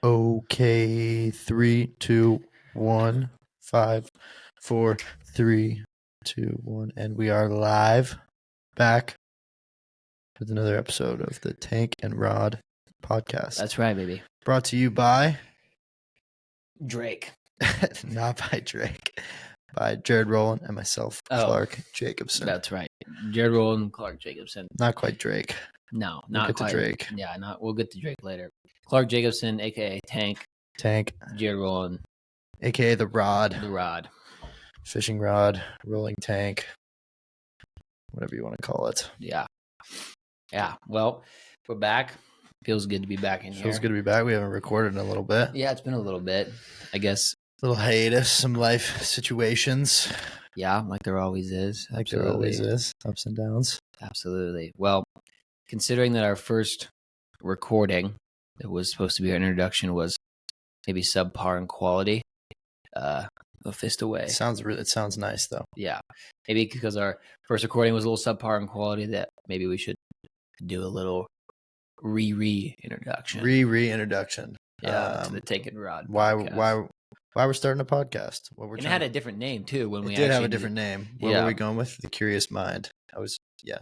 Okay, 3, 2, 1, 5, 4, 3, 2, 1, and we are live back with another episode of the Tank and Rod podcast. That's right, baby. Brought to you by Drake. not by Drake, by Jared Rowland and myself, Clark Jacobson. That's right. Jared Rowland, Clark Jacobson. Not quite Drake. No, We'll not get quite. to Drake. Yeah, we'll get to Drake later. Clark Jacobson, aka Tank. Jared Rowland, aka the Rod. the Rod. Fishing rod, rolling tank, whatever you want to call it. Yeah. Well, we're back. Feels good to be back in here. Feels good to be back. We haven't recorded in a little bit. Yeah, it's been a little bit, I guess. Little hiatus, some life situations. Yeah, like there always is. Like there always is. Ups and downs. Absolutely. Well, considering that our first recording that was supposed to be our introduction was maybe subpar in quality, a fist away. It sounds nice though. Yeah. Maybe because our first recording was a little subpar in quality, that maybe we should do a little reintroduction. Reintroduction. To the Tank and Rod. Why podcast. we're starting a podcast? It had a different name too when we did have a different name. What Yeah. were we going with? The Curious Mind.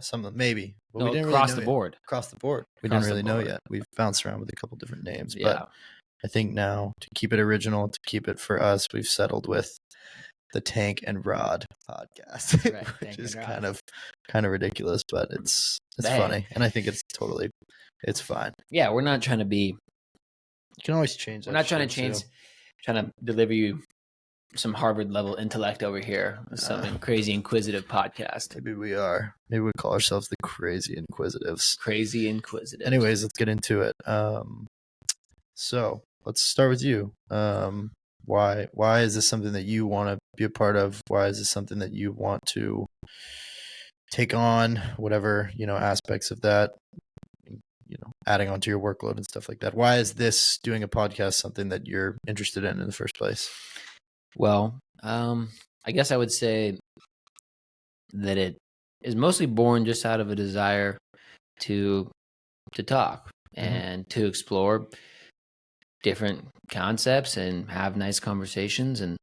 Something maybe. Well, we didn't across really the know board. yet. Across the board. We Across didn't really the know board. yet. We've bounced around with a couple different names, Yeah. but I think now, to keep it original, to keep it for us, we've settled with the Tank and Rod podcast, Right, which Tank is and Rod. kind of ridiculous, but it's Hey. funny, and I think it's fine. Yeah, we're not trying to be. You can always change. We're not trying to change. Trying to deliver you some Harvard level intellect over here. Some crazy inquisitive podcast. Maybe we are. Maybe we call ourselves the Crazy Inquisitives. Crazy inquisitive. Anyways, let's get into it. So let's start with you. Why is this something that you want to be a part of? Why is this something that you want to take on? Whatever, aspects of that, adding onto your workload and stuff like that. Why is this doing a podcast something that you're interested in the first place? Well, I guess I would say that it is mostly born just out of a desire to talk and to explore different concepts and have nice conversations and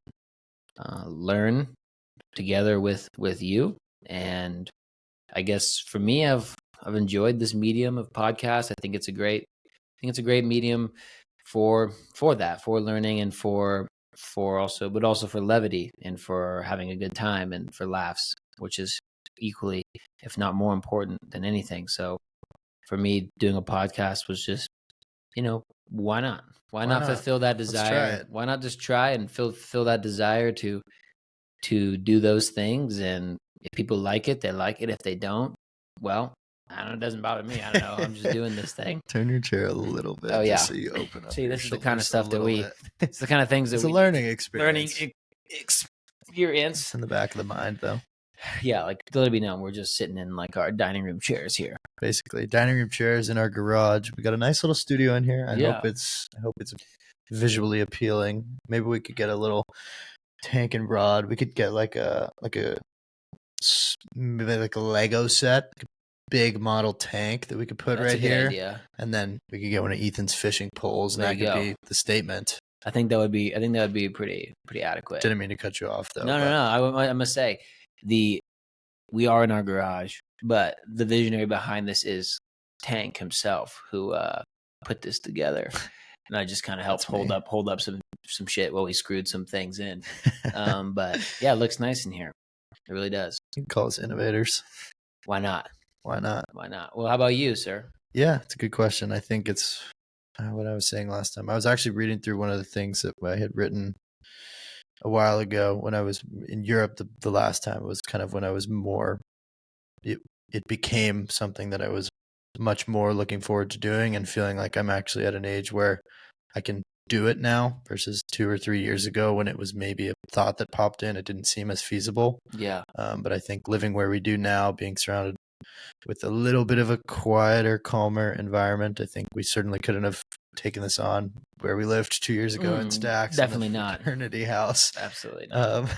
learn together with you. And I guess for me, I've enjoyed this medium of podcast. I think it's a great medium for that, for learning and for also for levity and for having a good time and for laughs, which is equally, if not more important than anything. So for me, doing a podcast was just, why not? Why not fulfill that desire? Why not just try and fill that desire to do those things? And if people like it, they like it. If they don't, well, I don't know. It doesn't bother me. I don't know. I'm just doing this thing. Turn your chair a little bit. Oh, yeah. Just so you open up. See, this is the kind of stuff that it's the kind of things that it's a learning experience. Experience. In the back of the mind, though. Yeah, like let it be known, we're just sitting in like our dining room chairs here. Basically, dining room chairs in our garage. We got a nice little studio in here. I hope it's visually appealing. Maybe we could get a little Tank and Rod. We could get like a maybe like a Lego set, like a big model tank that we could put That's right here. Idea. And then we could get one of Ethan's fishing poles, and that could be the statement. I think that would be pretty adequate. Didn't mean to cut you off though. No. I must say we are in our garage, but the visionary behind this is Tank himself, who put this together, and I just kind of helped hold up some shit while we screwed some things in. But yeah, it looks nice in here. It really does. You can call us innovators. Why not? Why not? Well, how about you, sir? Yeah, it's a good question. I think it's what I was saying last time. I was actually reading through one of the things that I had written a while ago when I was in Europe the last time. It was kind of when I was more, it became something that I was much more looking forward to doing and feeling like I'm actually at an age where I can do it now versus 2 or 3 years ago when it was maybe a thought that popped in. It didn't seem as feasible. Yeah. But I think living where we do now, being surrounded with a little bit of a quieter, calmer environment, I think we certainly couldn't have taken this on where we lived 2 years ago in Stacks. Definitely not. Fraternity house. Absolutely not.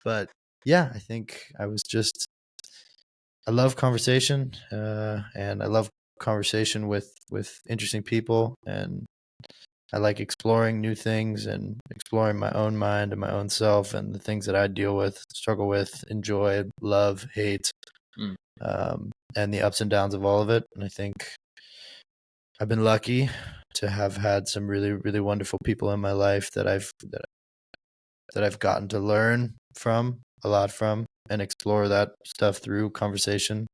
But yeah, I think I love conversation, and I love conversation with interesting people, and I like exploring new things and exploring my own mind and my own self and the things that I deal with, struggle with, enjoy, love, hate, Mm. and the ups and downs of all of it. And I think I've been lucky to have had some really, really wonderful people in my life that I've gotten to learn from a lot from and explore that stuff through conversation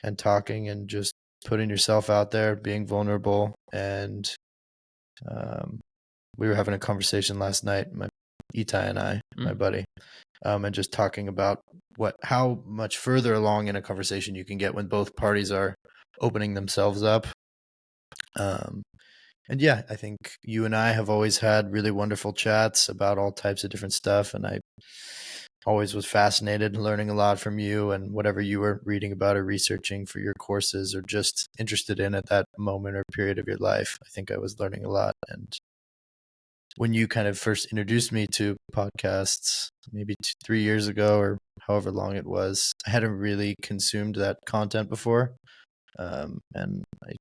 and talking and just putting yourself out there, being vulnerable. And we were having a conversation last night, Itai and I, my buddy, and just talking about how much further along in a conversation you can get when both parties are opening themselves up. And yeah, I think you and I have always had really wonderful chats about all types of different stuff. And I always was fascinated learning a lot from you and whatever you were reading about or researching for your courses or just interested in at that moment or period of your life. I think I was learning a lot. And when you kind of first introduced me to podcasts, maybe 3 years ago or however long it was, I hadn't really consumed that content before. And I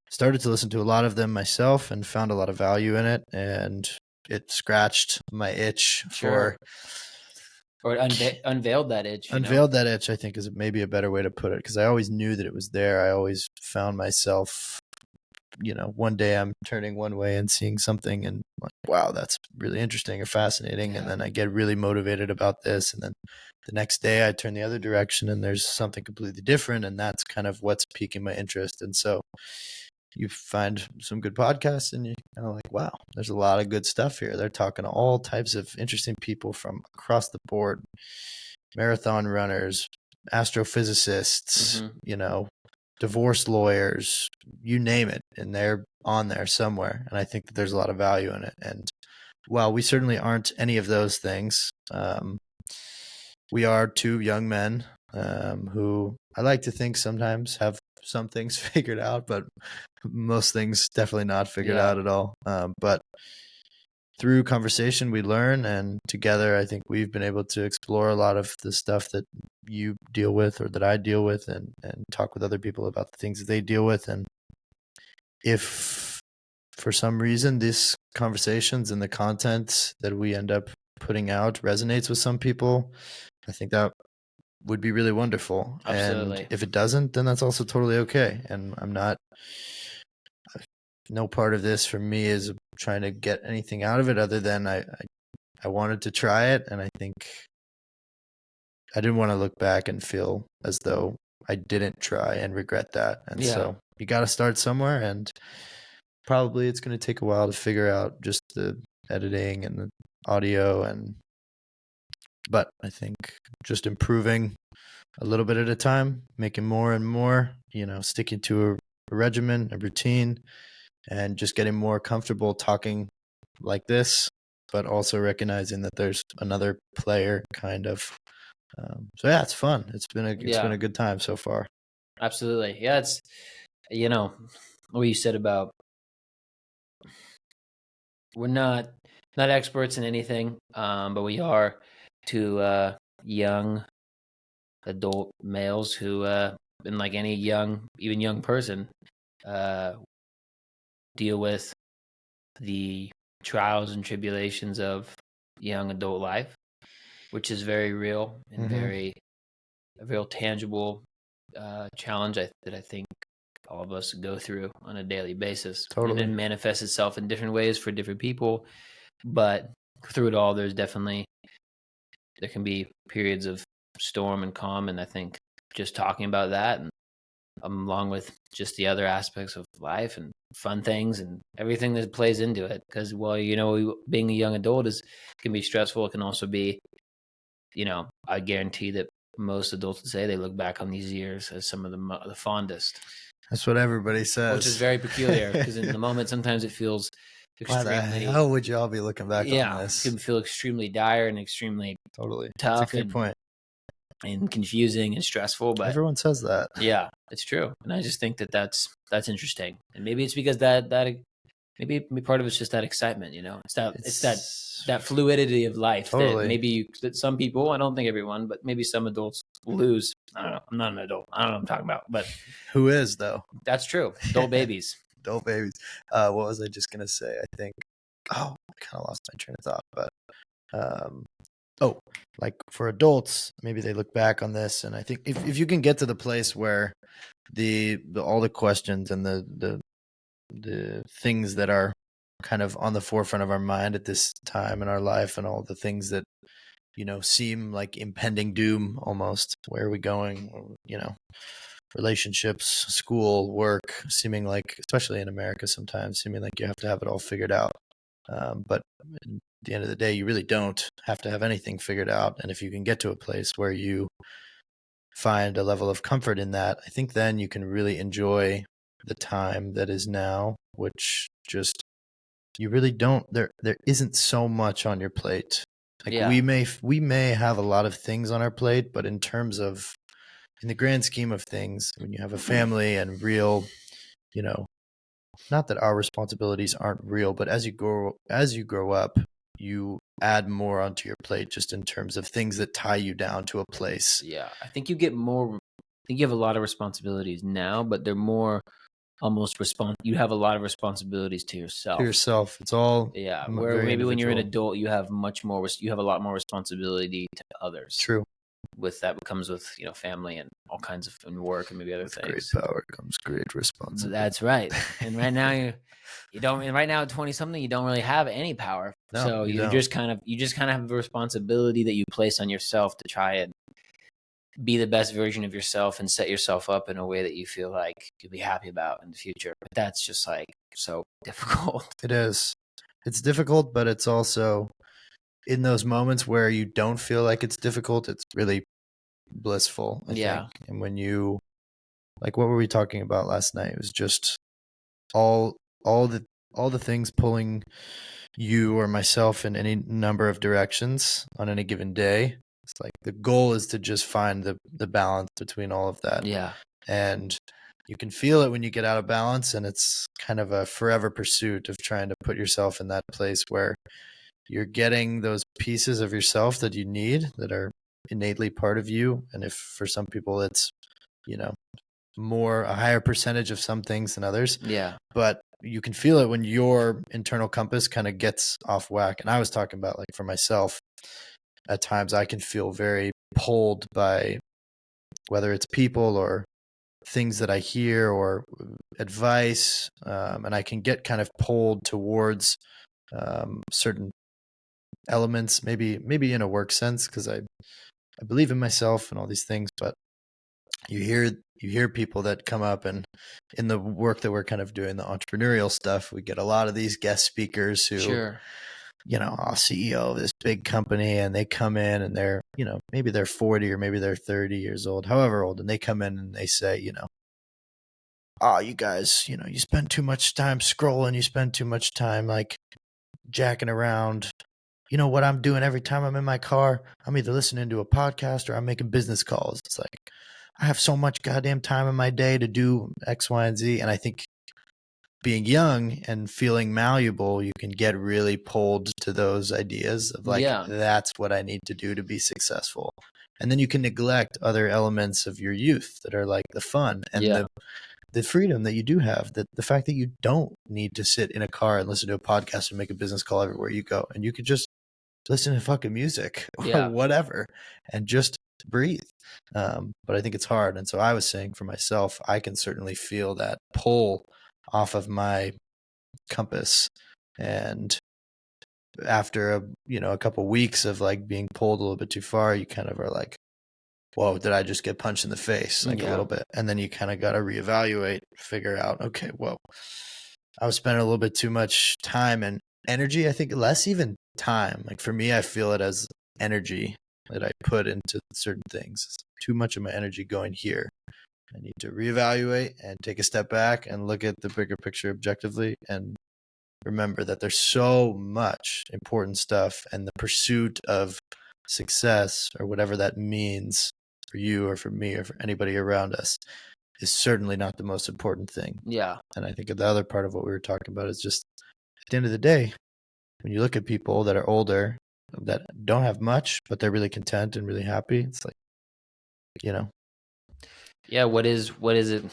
started to listen to a lot of them myself and found a lot of value in it. And it scratched my itch Sure. Or unveiled that itch. Unveiled that itch, I think, is maybe a better way to put it, because I always knew that it was there. I always found myself, one day I'm turning one way and seeing something and like, wow, that's really interesting or fascinating. Yeah. And then I get really motivated about this. And then the next day I turn the other direction and there's something completely different. And that's kind of what's piquing my interest. And so you find some good podcasts and you kind of like, wow, there's a lot of good stuff here. They're talking to all types of interesting people from across the board, marathon runners, astrophysicists, divorce lawyers, you name it, and they're on there somewhere. And I think that there's a lot of value in it. And while we certainly aren't any of those things, we are two young men who I like to think sometimes have some things figured out, but most things definitely not figured out at all. But through conversation, we learn, and together, I think we've been able to explore a lot of the stuff that you deal with or that I deal with, and talk with other people about the things that they deal with. And if for some reason these conversations and the content that we end up putting out resonates with some people, I think that would be really wonderful. Absolutely. And if it doesn't, then that's also totally okay. And no part of this for me is trying to get anything out of it other than I wanted to try it. And I think I didn't want to look back and feel as though I didn't try and regret that. And so you got to start somewhere, and probably it's going to take a while to figure out just the editing and the audio. But I think just improving a little bit at a time, making more and more, sticking to a regimen, a routine, and just getting more comfortable talking like this, but also recognizing that there's another player kind of. So yeah, it's fun. It's been a good time so far. Absolutely. Yeah. It's, what you said about we're not experts in anything, but we are two young adult males who, and like any even young person, deal with the trials and tribulations of young adult life, which is very real and a real tangible challenge that I think all of us go through on a daily basis. Totally. And it manifests itself in different ways for different people, but through it all, there can be periods of storm and calm. And I think just talking about that, and along with just the other aspects of life and fun things and everything that plays into it, because being a young adult can be stressful. It can also be, I guarantee that most adults would say they look back on these years as some of the fondest. That's what everybody says, which is very peculiar, because in the moment sometimes it feels extremely. Why the hell would you all be looking back on this? It can feel extremely dire and extremely totally tough. That's a great point. And confusing and stressful, but everyone says that. Yeah, it's true, and I just think that's interesting, and maybe it's because that maybe part of it's just that excitement, it's that fluidity of life that maybe that some people, I don't think everyone, but maybe some adults lose. I don't know. I'm not an adult. I don't know what I'm talking about, but who is though? That's true. Adult babies. Adult babies. What was I just gonna say? I think. Oh, I kind of lost my train of thought. But like for adults, maybe they look back on this, and I think if you can get to the place where the all the questions and the things that are kind of on the forefront of our mind at this time in our life, and all the things that seem like impending doom almost. Where are we going? Relationships, school, work, seeming like, especially in America, sometimes seeming like you have to have it all figured out. But at the end of the day, you really don't have to have anything figured out. And if you can get to a place where you find a level of comfort in that, I think then you can really enjoy the time that is now, which just you really don't. There isn't so much on your plate. Like Yeah. we may have a lot of things on our plate, but in the grand scheme of things, when you have a family and real, not that our responsibilities aren't real, but as you grow up, you add more onto your plate just in terms of things that tie you down to a place. Yeah, I think you get more. I think you have a lot of responsibilities now, but they're more almost you have a lot of responsibilities to yourself. It's all where very maybe when you're an individual. adult, you have you have a lot more responsibility to others. True. With that comes with family and all kinds of work and maybe other With things. great power comes great responsibility. That's right. And right now you don't. And right now at 20 something, you don't really have any power. No, so you don't. just kind of have a responsibility that you place on yourself to try and be the best version of yourself and set yourself up in a way that you feel like you'll be happy about in the future. But that's just like so difficult. It is. It's difficult, but it's also in those moments where you don't feel like it's difficult, it's really blissful, I think. And when you, like, what were we talking about last night? It was just all the things pulling you or myself in any number of directions on any given day. It's like the goal is to just find the balance between all of that. Yeah. And you can feel it when you get out of balance, and it's kind of a forever pursuit of trying to put yourself in that place where you're getting those pieces of yourself that you need, that are innately part of you. And if for some people it's, a higher percentage of some things than others. Yeah. But you can feel it when your internal compass kind of gets off whack. And I was talking about, like, for myself, at times I can feel very pulled by whether it's people or things that I hear or advice. And I can get kind of pulled towards certain elements, maybe in a work sense, because I believe in myself and all these things. But you hear people that come up, and in the work that we're kind of doing, the entrepreneurial stuff, we get a lot of these guest speakers who, Sure. CEO of this big company, and they come in and they're, maybe they're 40 or maybe they're 30 years old, however old, and they come in and they say, oh, you guys, you spend too much time scrolling, you spend too much time like jacking around. You know what I'm doing every time I'm in my car? I'm either listening to a podcast or I'm making business calls. It's like, I have so much goddamn time in my day to do X, Y, and Z. And I think being young and feeling malleable, you can get really pulled to those ideas of like, that's what I need to do to be successful. And then you can neglect other elements of your youth that are like the fun and the freedom that you do have, that the fact that you don't need to sit in a car and listen to a podcast and make a business call everywhere you go. And you could just listen to fucking music or whatever and just breathe. But I think it's hard. And so I was saying, for myself, I can certainly feel that pull off of my compass. And after a couple of weeks of like being pulled a little bit too far, you kind of are like, whoa, did I just get punched in the face? Like a little bit. And then you kind of got to reevaluate, figure out, okay, whoa, I was spending a little bit too much time and energy. I think less even time. Like for me, I feel it as energy that I put into certain things. Too much of my energy going here. I need to reevaluate and take a step back and look at the bigger picture objectively and remember that there's so much important stuff, and the pursuit of success, or whatever that means for you or for me or for anybody around us, is certainly not the most important thing. Yeah. And I think the other part of what we were talking about is just, at the end of the day, when you look at people that are older, that don't have much, but they're really content and really happy, it's like, Yeah, what is it?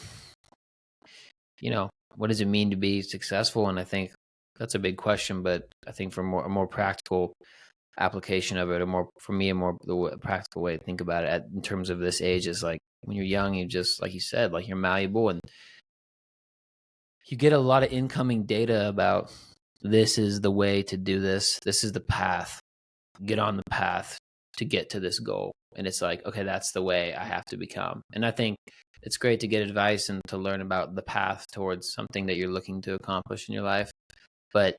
what does it mean to be successful? And I think that's a big question, but I think for a more practical application of it, for me, the practical way to think about it in terms of this age is like when you're young, you just, like you said, like you're malleable and you get a lot of incoming data about this is the way to do this. This is the path. Get on the path to get to this goal. And it's like, okay, that's the way I have to become. And I think it's great to get advice and to learn about the path towards something that you're looking to accomplish in your life. But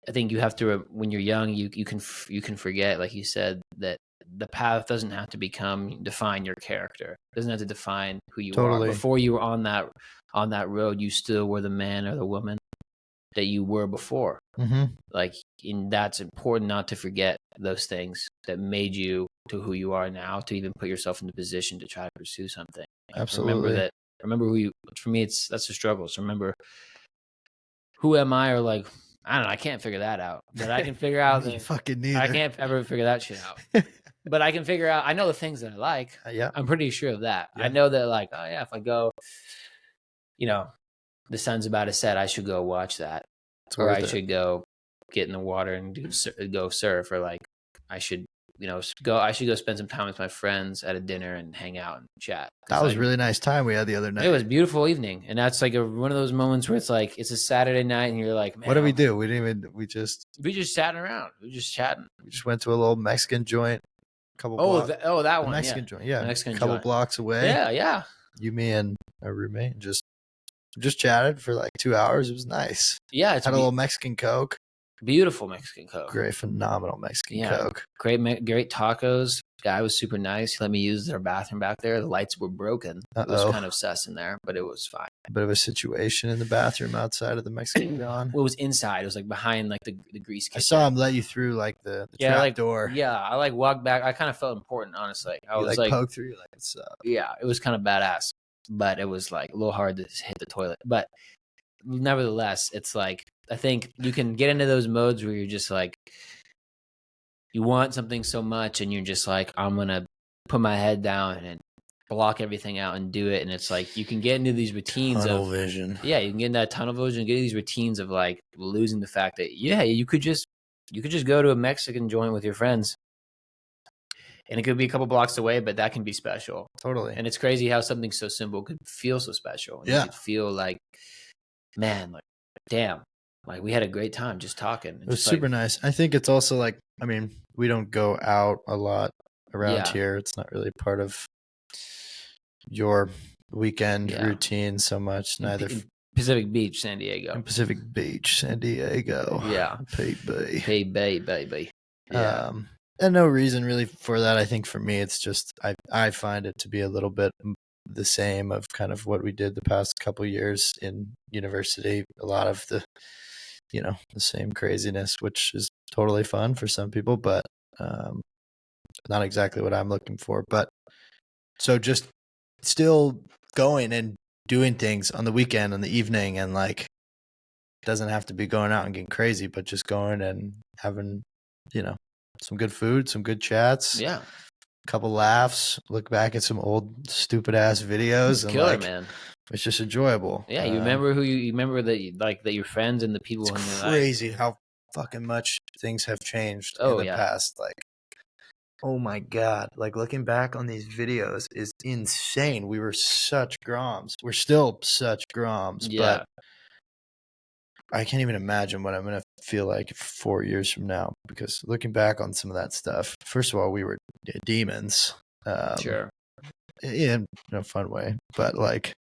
I think you have to, when you're young, you can forget, like you said, that the path doesn't have to define your character. It doesn't have to define who you are. Before you were on that road, you still were the man or the woman that you were before. Like, and that's important not to forget those things that made you to who you are now, to even put yourself in the position to try to pursue something. Like, Absolutely. Remember who you, for me, that's a struggle. So remember, who am I? Or like, I don't know, I can't figure that out, but I can figure out You fucking neither. I can't ever figure that shit out. But I can figure out, I know the things that I like. Yeah. I'm pretty sure of that. Yeah. I know that, like, oh yeah, if I go, the sun's about to set, I should go watch that. Or I should go get in the water and go surf, or like I should go spend some time with my friends at a dinner and hang out and chat. That was really nice time we had the other night. It was a beautiful evening, and that's like one of those moments where it's like it's a Saturday night and you're like, man, what did we do? We just sat around. We just chatting. We just went to a little Mexican joint. That one, Mexican joint, yeah, Mexican couple joint. blocks away. Yeah. You, me, and our roommate just chatted for like 2 hours. It was nice. Yeah, it's had a little Mexican Coke. Beautiful Mexican Coke. Great, phenomenal Mexican Coke. Great tacos. Guy was super nice. He let me use their bathroom back there. The lights were broken. It was kind of sus in there, but it was fine. A bit of a situation in the bathroom outside of the Mexican John. Well, it was inside. It was like behind like the grease kitchen. I saw him let you through like the trap door. Yeah, I like walked back. I kind of felt important, honestly. I was like poked through, like, what's up? Yeah, it was kind of badass, but it was like a little hard to hit the toilet. But nevertheless, it's like, I think you can get into those modes where you're just like, you want something so much and you're just like, I'm going to put my head down and block everything out and do it. And it's like, you can get into these routines tunnel vision. Yeah, you can get in that tunnel vision, get these routines of like losing the fact that, yeah, you could just go to a Mexican joint with your friends. And it could be a couple blocks away, but that can be special. Totally. And it's crazy how something so simple could feel so special. And yeah. You could feel like, man, like, damn. Like, we had a great time just talking. It was super nice. I think it's also like, I mean, we don't go out a lot around here. It's not really part of your weekend routine so much. Neither. Pacific Beach, San Diego. In Pacific Beach, San Diego. Yeah. Pay Bay, baby. Yeah. And no reason really for that. I think for me, it's just, I find it to be a little bit the same of kind of what we did the past couple of years in university. A lot of the same craziness, which is totally fun for some people, but not exactly what I'm looking for. But so just still going and doing things on the weekend, on the evening, and like, doesn't have to be going out and getting crazy, but just going and having, some good food, some good chats. Yeah. Couple laughs, look back at some old stupid ass videos, and killer, man. It's just enjoyable. Yeah, you remember you remember that your friends and the people in your life. It's crazy how fucking much things have changed in the past. Like, oh my god! Like, looking back on these videos is insane. We were such groms. We're still such groms, but I can't even imagine what I'm gonna feel like 4 years from now. Because looking back on some of that stuff, first of all, we were demons. Sure. In a fun way, but like,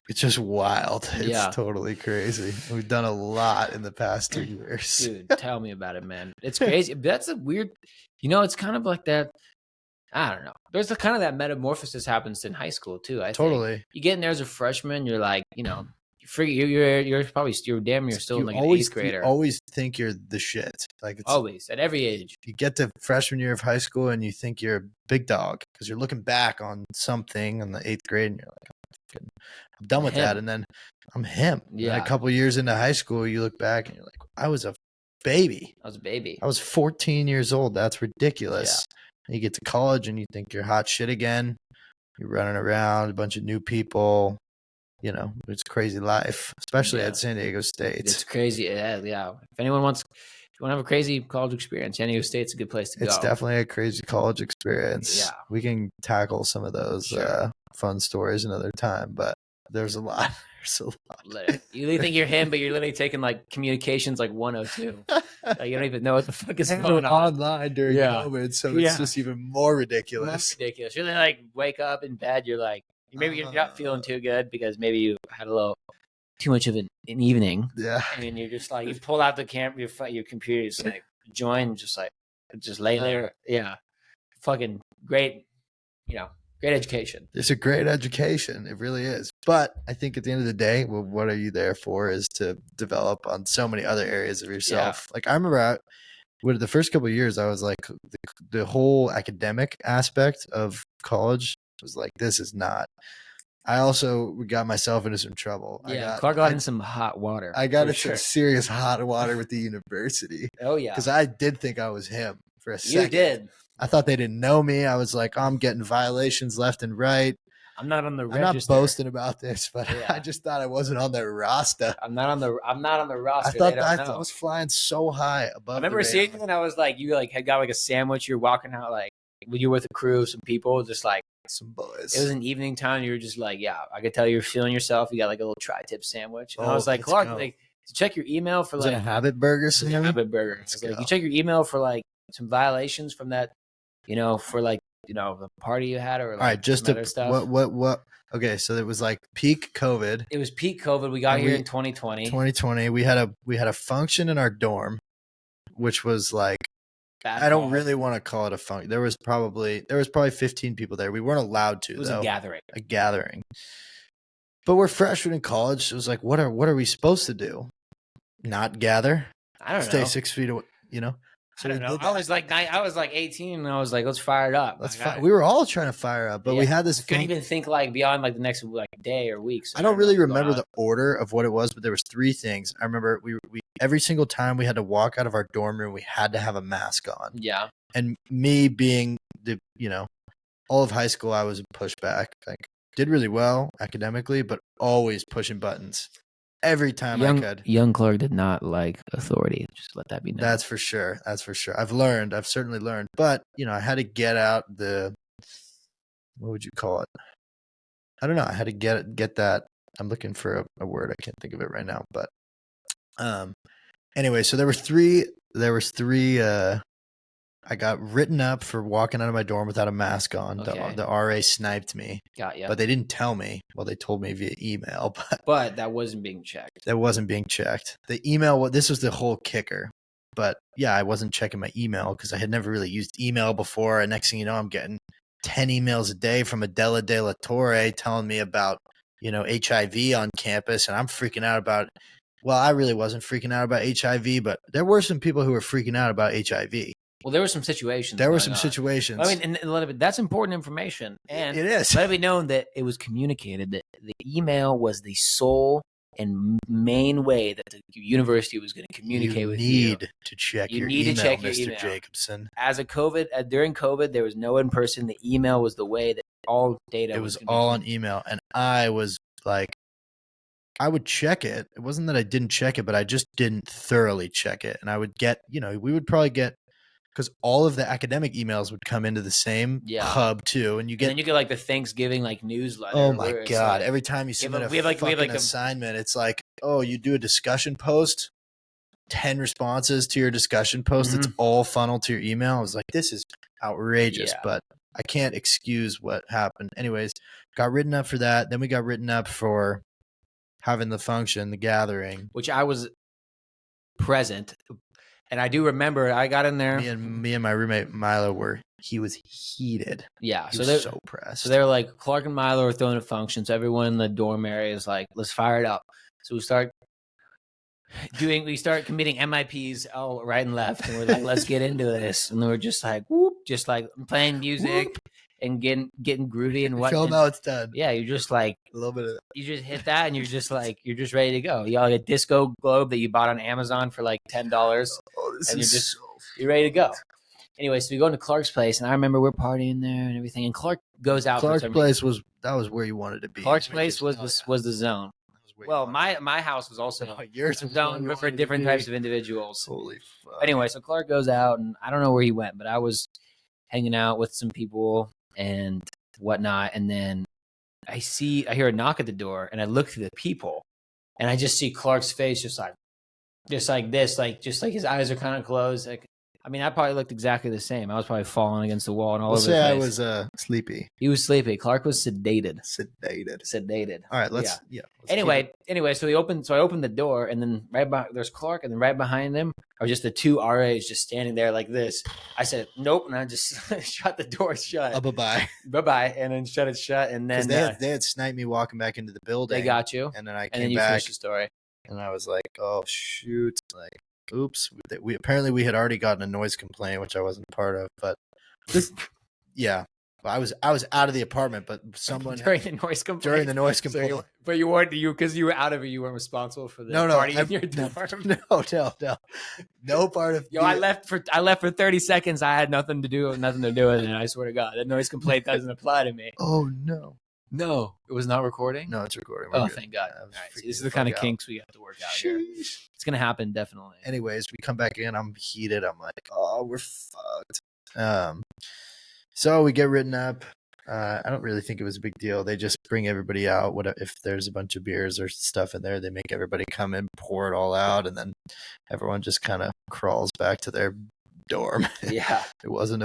it's just wild. It's totally crazy. We've done a lot in the past 2 years. Dude, tell me about it, man. It's crazy. That's a weird, it's kind of like that. I don't know. There's a kind of that metamorphosis happens in high school too. I think. You get in there as a freshman, you're like, you're probably damn near still like an 8th grader. You always think you're the shit. Like, it's always at every age. You get to freshman year of high school and you think you're a big dog because you're looking back on something in the 8th grade and you're like, I'm done with that. And then I'm him. Yeah. And a couple years into high school, you look back and you're like, I was a baby. I was 14 years old. That's ridiculous. Yeah. You get to college and you think you're hot shit again. You're running around, a bunch of new people. it's crazy life, especially at San Diego State. It's crazy. Yeah. If anyone wants, if you want to have a crazy college experience, San Diego State's a good place to go. It's definitely a crazy college experience. Yeah. We can tackle some of those fun stories another time, but there's a lot. There's a lot. You really think you're him, but you're literally taking like communications like 102. Like, you don't even know what the fuck is going on online during COVID, so it's just even more ridiculous. You're like wake up in bed, you're like, maybe you're not feeling too good because maybe you had a little too much of an evening. Yeah. And you're just like, you pull out the camera, your computer, just like join, just lay there. Yeah. Fucking great, great education. It's a great education. It really is. But I think at the end of the day, well, what are you there for is to develop on so many other areas of yourself. Like I remember with the first couple of years, I was like, the whole academic aspect of college was like, this is not. I also got myself into some trouble. Yeah, Clark got in some hot water. I got into some serious hot water with the university. Oh, yeah. Because I did think I was him for a second. You did. I thought they didn't know me. I was like, I'm getting violations left and right. I'm not on the register. I'm not boasting about this, but I just thought I wasn't on their roster. I'm not on the roster. I was flying so high above. I remember seeing you and I was like, you like had got like a sandwich. You're walking out like when you're with a crew of some people, just like some boys. It was an evening time. You were just like, yeah, I could tell you're feeling yourself. You got like a little tri-tip sandwich. And I was like, Clark, like to check your email for like a Habit Burger sandwich. Habit Burger. Like, you check your email for like some violations from that, for like the party you had or like all right, just other stuff. What? Okay, so it was like peak COVID. It was peak COVID. We got here in 2020. 2020. We had a function in our dorm, which was like I don't really want to call it a function. There was probably 15 people there. We weren't allowed to. It was a gathering. A gathering. But we're freshmen in college. It was like, what are we supposed to do? Not gather? I don't know. Stay 6 feet away. So I don't know. I was like 18, and I was like, let's fire it up. We were all trying to fire up, but we had this. I couldn't even think like beyond like the next like day or weeks. I don't really remember the order of what it was, but there was 3 things. I remember we every single time we had to walk out of our dorm room, we had to have a mask on. Yeah. And me being all of high school, I was a pushback. Like did really well academically, but always pushing buttons. Every time I could. Young Clark did not like authority. Just let that be known. That's for sure. I've certainly learned. But, I had to get out what would you call it? I don't know. I had to get that. I'm looking for a word. I can't think of it right now. But anyway, so there was three I got written up for walking out of my dorm without a mask on. Okay. The RA sniped me. Got ya. But they didn't tell me. Well, they told me via email. But that wasn't being checked. The email, this was the whole kicker. But yeah, I wasn't checking my email because I had never really used email before. And next thing you know, I'm getting 10 emails a day from Adela De La Torre telling me about, HIV on campus. And I'm freaking out about it. Well, I really wasn't freaking out about HIV, but there were some people who were freaking out about HIV. Well, there were some situations. I mean, and that's important information. And it is. Let it be known that it was communicated that the email was the sole and main way that the university was going to communicate with you. You need to check your email, Mr. Jacobson. During COVID, there was no in person. The email was the way that all data was all on email. And I was like, I would check it. It wasn't that I didn't check it, but I just didn't thoroughly check it. And I would get, we would probably get, because all of the academic emails would come into the same hub too, and then you get like the Thanksgiving like newsletter. Oh my god! Like, every time you submit a assignment, it's like, oh, you do a discussion post, 10 responses to your discussion post. It's all funneled to your email. I was like, this is outrageous, but I can't excuse what happened. Anyways, got written up for that. Then we got written up for having the function, the gathering, which I was present. And I do remember I got in there. Me and my roommate Milo he was heated. Yeah. He was so pressed. So they were like, Clark and Milo are throwing a function. So everyone in the dorm area is like, let's fire it up. So we start committing MIPs all right and left. And we're like, let's get into this. And we're just like, whoop, just like playing music. Whoop. And getting groovy and what. Feel now it's done. Yeah, you're just like a little bit of that. You just hit that and you're just ready to go. You got like a disco globe that you bought on Amazon for like $10. Oh, you're ready to go. Anyway, so we go into Clark's place, and I remember we're partying there and everything. And Clark goes out. Clark's place was where you wanted to be. Clark's place was the zone. Well, my house was also yours a zone, but for different types of individuals. Holy fuck. Anyway, so Clark goes out, and I don't know where he went, but I was hanging out with some people and whatnot, and then I hear a knock at the door, and I look through the people, and I just see Clark's face just like this, just like his eyes are kind of closed. Like, I mean, I probably looked exactly the same. I was probably falling against the wall and all over the place. I was sleepy. He was sleepy. Clark was sedated. All right, let's Anyway, so I opened the door, and then there's Clark, and then right behind him are just the two RAs just standing there like this. I said, nope, and I just shut the door shut. Bye-bye, and then shut it shut, and then they had sniped me walking back into the building. They got you, and then I came and then you back. finished the story. And I was like, oh shoot, like, oops. We had already gotten a noise complaint, which I wasn't part of, but yeah. I was out of the apartment, but someone during the noise complaint. So but you weren't because you were out of it. You weren't responsible for the party in your dorm. No part of. Yo, I left for 30 seconds. I had nothing to do with it, and I swear to God, that noise complaint doesn't apply to me. Oh no. No, it was not recording? No, it's recording. We're good. Thank God. All right, so this is the kind of kinks we have to work out here. It's going to happen, definitely. Anyways, we come back in. I'm heated. I'm like, oh, we're fucked. So we get written up. I don't really think it was a big deal. They just bring everybody out. If there's a bunch of beers or stuff in there, they make everybody come in, pour it all out, and then everyone just kind of crawls back to their dorm. Yeah. It wasn't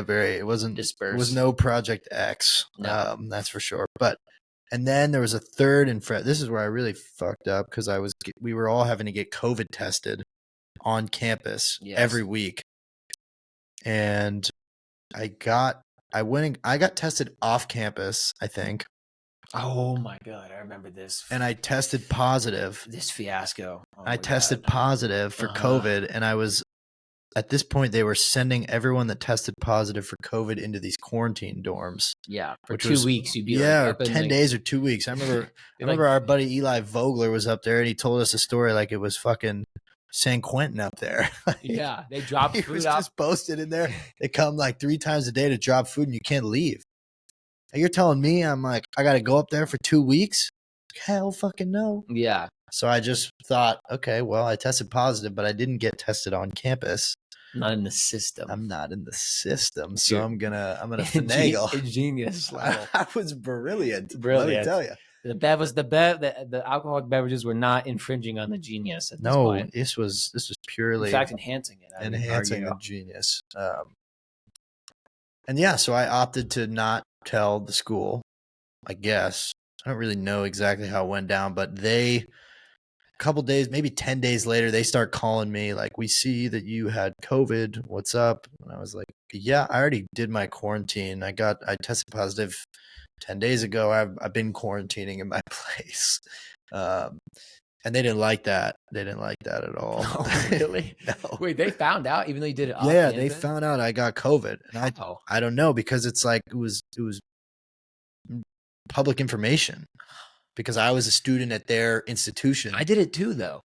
dispersed. It was no Project X. No. That's for sure. And then there was a third this is where I really fucked up because we were all having to get COVID tested on campus every week. And I got tested off campus, I think. Oh my God, I remember this. And I tested positive. This fiasco. I tested positive for COVID, and I was at this point, they were sending everyone that tested positive for COVID into these quarantine dorms. Yeah, for 2 weeks. You'd be or 10 days or 2 weeks. I remember our buddy Eli Vogler was up there, and he told us a story like it was fucking San Quentin up there. Yeah, they dropped food. He was just posted in there. They come like 3 times a day to drop food, and you can't leave. And you're telling me I'm like, I got to go up there for 2 weeks? Hell fucking no. Yeah. So I just thought, okay, well, I tested positive, but I didn't get tested on campus. Not in the system. I'm not in the system, so I'm gonna finagle. Genius level. I was brilliant. Brilliant. Let me tell you. The alcoholic beverages were not infringing on the genius at this point. This was purely, in fact, enhancing it. Enhancing the genius. And yeah, so I opted to not tell the school. I guess I don't really know exactly how it went down, but a couple days, maybe 10 days later, they start calling me like, we see that you had COVID. What's up? And I was like, yeah, I already did my quarantine. I tested positive 10 days ago. I've been quarantining in my place. And they didn't like that. They didn't like that at all. Oh, really? No. Wait, they found out even though you did it off campus? They found out I got COVID. And I don't know, because it's like it was public information. Because I was a student at their institution. I did it too, though.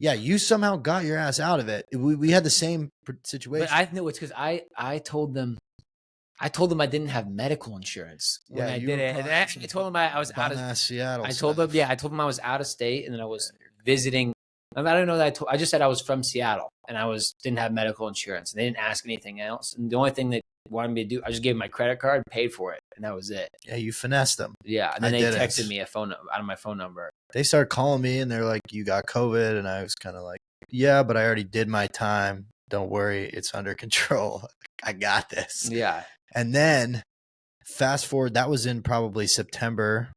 Yeah, you somehow got your ass out of it. We had the same situation. But I know it's because I told them I didn't have medical insurance when I did it. And I told them I was out of Seattle. I told them I was out of state, and then I was visiting. I don't know that I just said I was from Seattle, and didn't have medical insurance, and they didn't ask anything else. And the only thing they wanted me to do, I just gave them my credit card, paid for it, and that was it. Yeah, you finessed them. Yeah, and then they texted me out of my phone number. They started calling me, and they're like, "You got COVID," and I was kind of like, "Yeah, but I already did my time. Don't worry, it's under control. I got this." Yeah. And then fast forward, that was in probably September,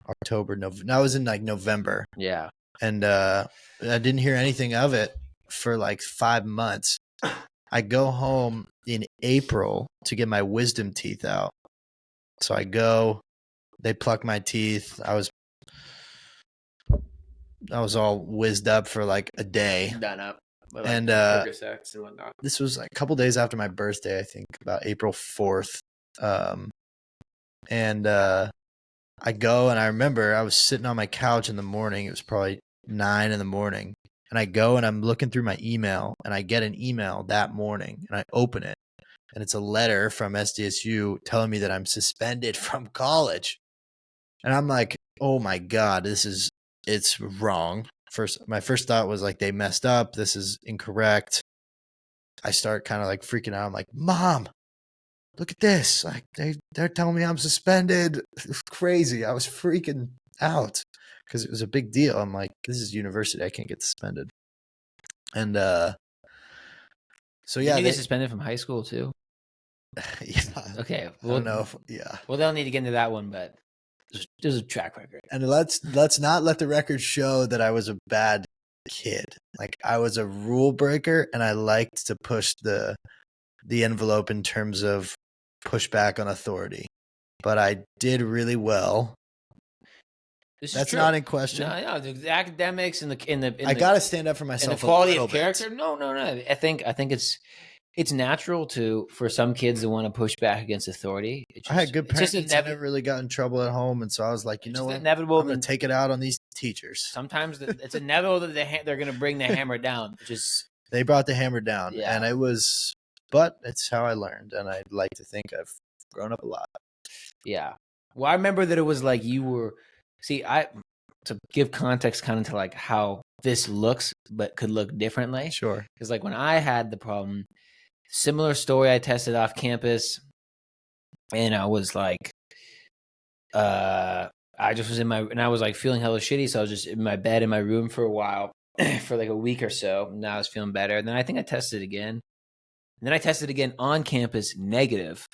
October, November. That was in like November. Yeah. And I didn't hear anything of it for like 5 months. I go home in April to get my wisdom teeth out. So I go, they pluck my teeth. I was all whizzed up for like a day. Done up. Like, and whatnot. This was like a couple days after my birthday, I think, about April 4th. I go, and I remember I was sitting on my couch in the morning. It was probably 9 in the morning. And I go, and I'm looking through my email, and I get an email that morning, and I open it. and it's a letter from SDSU telling me that I'm suspended from college. And I'm like, oh my God, it's wrong. My first thought was like, they messed up. This is incorrect. I start kind of like freaking out. I'm like, Mom, look at this. Like they're telling me I'm suspended. It's crazy. I was freaking out because it was a big deal. I'm like, this is university. I can't get suspended. And so yeah, Did you get suspended from high school too? yeah. Okay. I don't know. Yeah. Well, they'll need to get into that one, but there's a track record. And let's not let the record show that I was a bad kid. Like I was a rule breaker, and I liked to push the envelope in terms of pushback on authority. But I did really well. That's not in question. No, the academics and I gotta stand up for myself. And the quality of character. No. I think it's natural for some kids to want to push back against authority. I had good parents. I never really got in trouble at home, and so I was like, you know what? Inevitable. I'm gonna take it out on these teachers. Sometimes it's inevitable that they're gonna bring the hammer down. They brought the hammer down, and it was. But it's how I learned, and I'd like to think I've grown up a lot. Yeah. Well, I remember that it was like you were. See, to give context kind of to like how this looks, but could look differently. Sure. Because like when I had the problem, similar story, I tested off campus, and I was like, I just was and I was like feeling hella shitty, so I was just in my bed in my room for a while, for like a week or so. Now I was feeling better. And then I think I tested again. And then I tested again on campus, negative.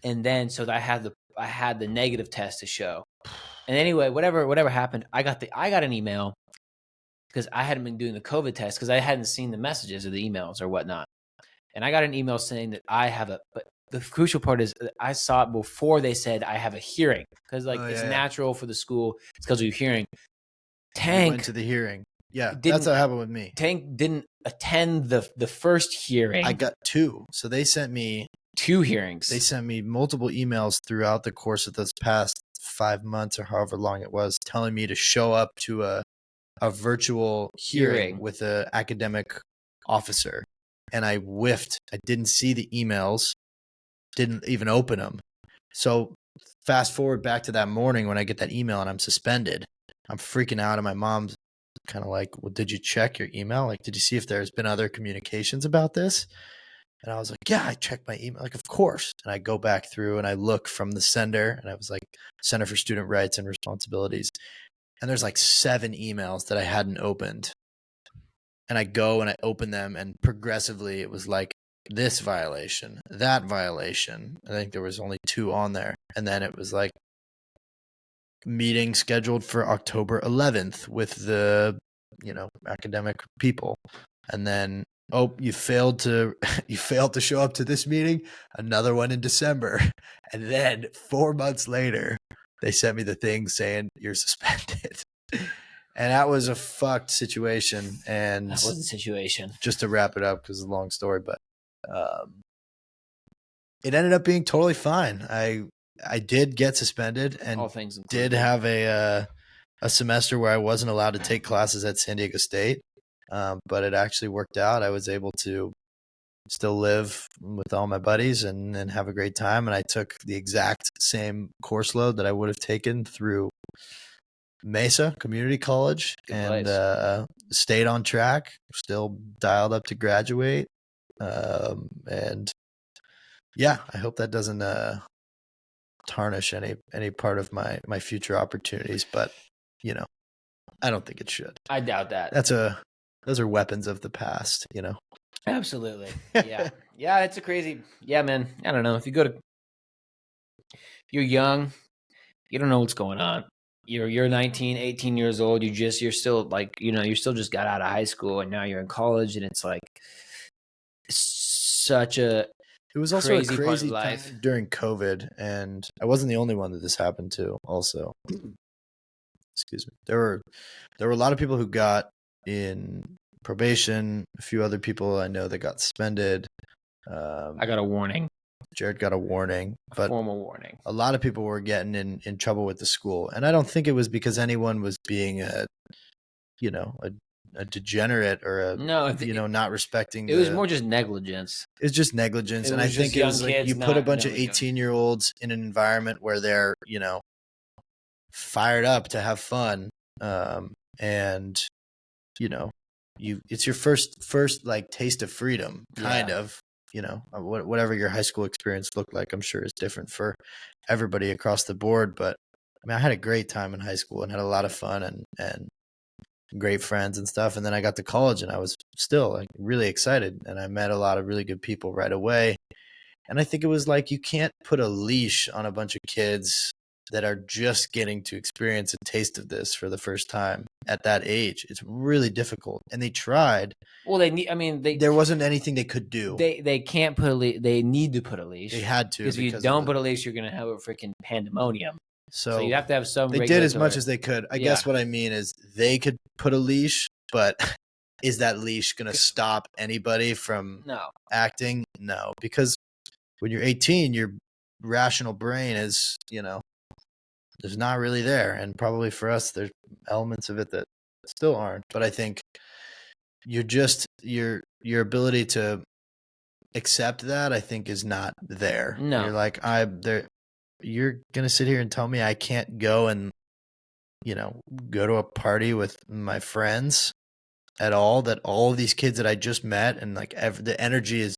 And then so I had the negative test to show. And anyway, whatever happened, I got an email because I hadn't been doing the COVID test because I hadn't seen the messages or the emails or whatnot. And I got an email saying that but the crucial part is that I saw it before they said I have a hearing because it's natural for the school. It's because of your hearing. Tank went to the hearing. Yeah, that's what happened with me. Tank didn't attend the first hearing. I got 2. So they sent me 2 hearings. They sent me multiple emails throughout the course of this past 5 months or however long it was, telling me to show up to a virtual hearing with an academic officer. And I whiffed. I didn't see the emails, didn't even open them. So fast forward back to that morning when I get that email and I'm suspended. I'm freaking out, and my mom's kind of like, well, did you check your email? Like, did you see if there's been other communications about this? And I was like, yeah, I checked my email. Like, of course. And I go back through and I look from the sender, and I was like, Center for Student Rights and Responsibilities. And there's like 7 emails that I hadn't opened. And I go and I open them, and progressively it was like this violation, that violation. I think there was only 2 on there. And then it was like meeting scheduled for October 11th with the, academic people. And then, oh, you failed to show up to this meeting, another one in December. And then 4 months later, they sent me the thing saying you're suspended. And that was a fucked situation. And that was the situation. Just to wrap it up, because it's a long story, but it ended up being totally fine. I did get suspended and all things did have a semester where I wasn't allowed to take classes at San Diego State. But it actually worked out. I was able to still live with all my buddies and have a great time. And I took the exact same course load that I would have taken through Mesa Community College. Good and stayed on track, still dialed up to graduate. And yeah, I hope that doesn't tarnish any part of my future opportunities, but I don't think it should. I doubt that. Those are weapons of the past, Absolutely. Yeah. Yeah, it's a crazy. Yeah, man. I don't know. If you're young, you don't know what's going on. You're 19, 18 years old. You're still like, you still just got out of high school and now you're in college, and it's like such a It was also a crazy time during COVID, and I wasn't the only one that this happened to also. Excuse me. There were a lot of people who got in probation, a few other people I know that got suspended. I got a warning. Jared got a warning, but formal warning. A lot of people were getting in trouble with the school, and I don't think it was because anyone was being a a degenerate or a not respecting. It was more just negligence. It's just negligence, and I think it was like you put a bunch of 18-year-olds in an environment where they're fired up to have fun, and it's your first like taste of freedom, kind of. Whatever your high school experience looked like, I'm sure is different for everybody across the board. But I mean, I had a great time in high school and had a lot of fun and great friends and stuff. And then I got to college and I was still like really excited, and I met a lot of really good people right away. And I think it was like, you can't put a leash on a bunch of kids that are just getting to experience a taste of this for the first time at that age. It's really difficult. And they tried. Well, there wasn't anything they could do. They can't put a leash. They need to put a leash. They had to. Because if you don't put a leash, you're going to have a freaking pandemonium. So you have to have some. They did as much as they could. I guess what I mean is they could put a leash, but is that leash going to stop anybody from acting? No, because when you're 18, your rational brain is, there's not really there. And probably for us, there's elements of it that still aren't. But I think you're just, your ability to accept that, I think, is not there. No. You're like, you're going to sit here and tell me I can't go and, go to a party with my friends at all, that all of these kids that I just met, and like the energy is,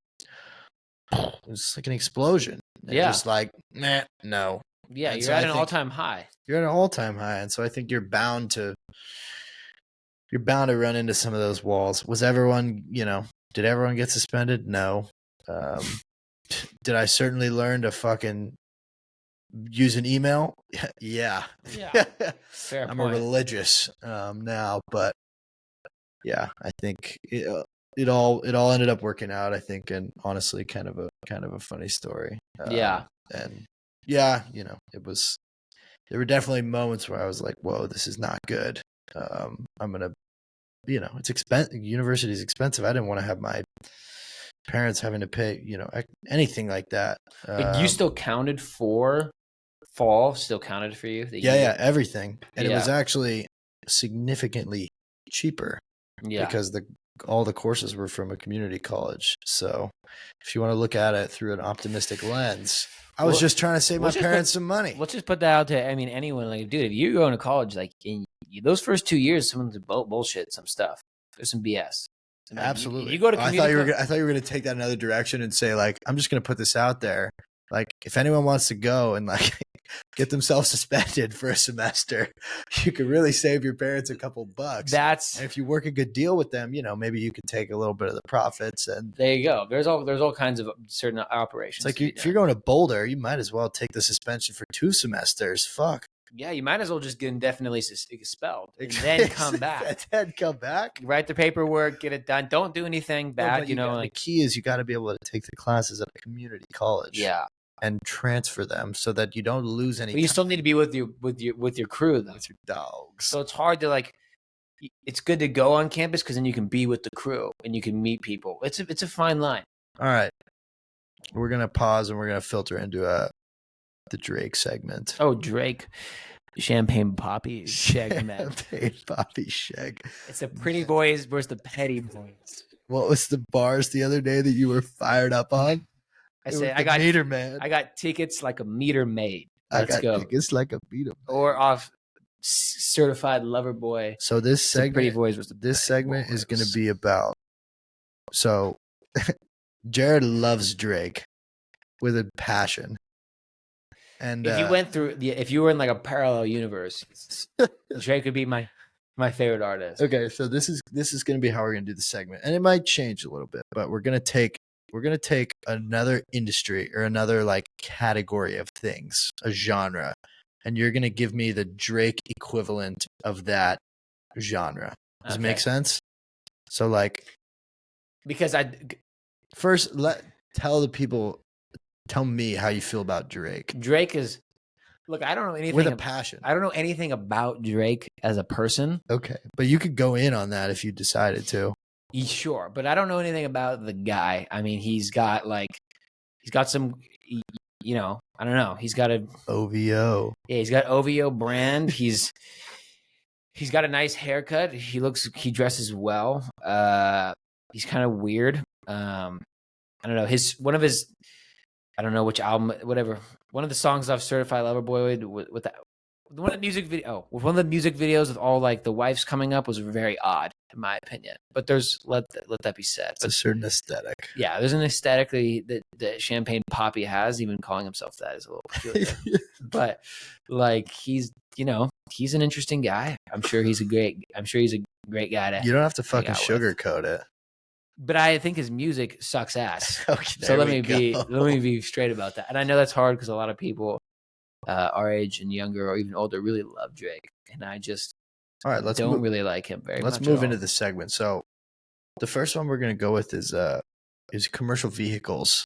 it's like an explosion. And just like, no. Yeah, and you're at an all-time high. You're at an all-time high. And so I think you're bound to run into some of those walls. Was everyone, did everyone get suspended? No. Did I certainly learn to fucking use an email? Yeah. Fair I'm point. a religious now, but yeah, I think it all ended up working out, I think, and honestly kind of a funny story. And it was, there were definitely moments where I was like, whoa, this is not good. I'm gonna, it's expensive. University is expensive. I didn't want to have my parents having to pay, anything like that. But you still counted for fall? Still counted for you? Everything, and it was actually significantly cheaper. Because all the courses were from a community college. So if you want to look at it through an optimistic lens, I was just trying to save my parents some money. Let's just put that out to, anyone. Like, dude, if you're going to college, like in those first 2 years, someone's bullshit, some stuff. There's some BS. Absolutely. You go to I thought you were going to take that another direction and say, like, I'm just going to put this out there. Like, if anyone wants to go and like get themselves suspended for a semester, you could really save your parents a couple bucks. And if you work a good deal with them, maybe you could take a little bit of the profits. And there you go. There's all kinds of certain operations. It's like if you're going to Boulder, you might as well take the suspension for 2 semesters. Fuck. Yeah, you might as well just get indefinitely expelled and then come back. Write the paperwork, get it done. Don't do anything bad. The key is you got to be able to take the classes at a community college. Yeah. And transfer them so that you don't lose any. But you still need to be with your crew, though. With your dogs. So it's hard to it's good to go on campus because then you can be with the crew and you can meet people. It's a fine line. All right. We're going to pause and we're going to filter into the Drake segment. Oh, Drake. Champagne Poppy segment. Champagne Poppy sheg. It's the pretty boys versus the petty boys. What was the bars the other day that you were fired up on? I got meter man. I got tickets like a meter maid. Let's go. Tickets like a meter man. Or off certified lover boy. So this segment, pretty boys was this segment is going to be about. So, Jared loves Drake with a passion. And if you were in like a parallel universe, Drake would be my favorite artist. Okay, so this is going to be how we're going to do the segment, and it might change a little bit, but we're going to take another industry or another like category of things, a genre, and you're going to give me the Drake equivalent of that genre. Does it make sense? So like, because first tell me how you feel about Drake. Drake is, look, I don't know anything with a passion. I don't know anything about Drake as a person. Okay, but you could go in on that if you decided to. Sure, but I don't know anything about the guy. I mean, he's got some, I don't know. He's got a OVO. Yeah, he's got OVO brand. He's He's got a nice haircut. He dresses well. He's kind of weird. I don't know. I don't know which album, whatever. One of the songs off Certified Lover Boy with that. One of the music videos with all like the wives coming up was very odd, in my opinion. But let that be said. It's a certain aesthetic. Yeah, there's an aesthetic that Champagne Poppy has. Even calling himself that is a little peculiar. But like he's an interesting guy. I'm sure he's a great guy to. You don't have to fucking with. sugarcoat it. But I think his music sucks ass. Okay, so let me be straight about that. And I know that's hard because a lot of people our age and younger or even older really love Drake, and I just don't really like him very much. Let's move into the segment. So the first one we're gonna go with is commercial vehicles.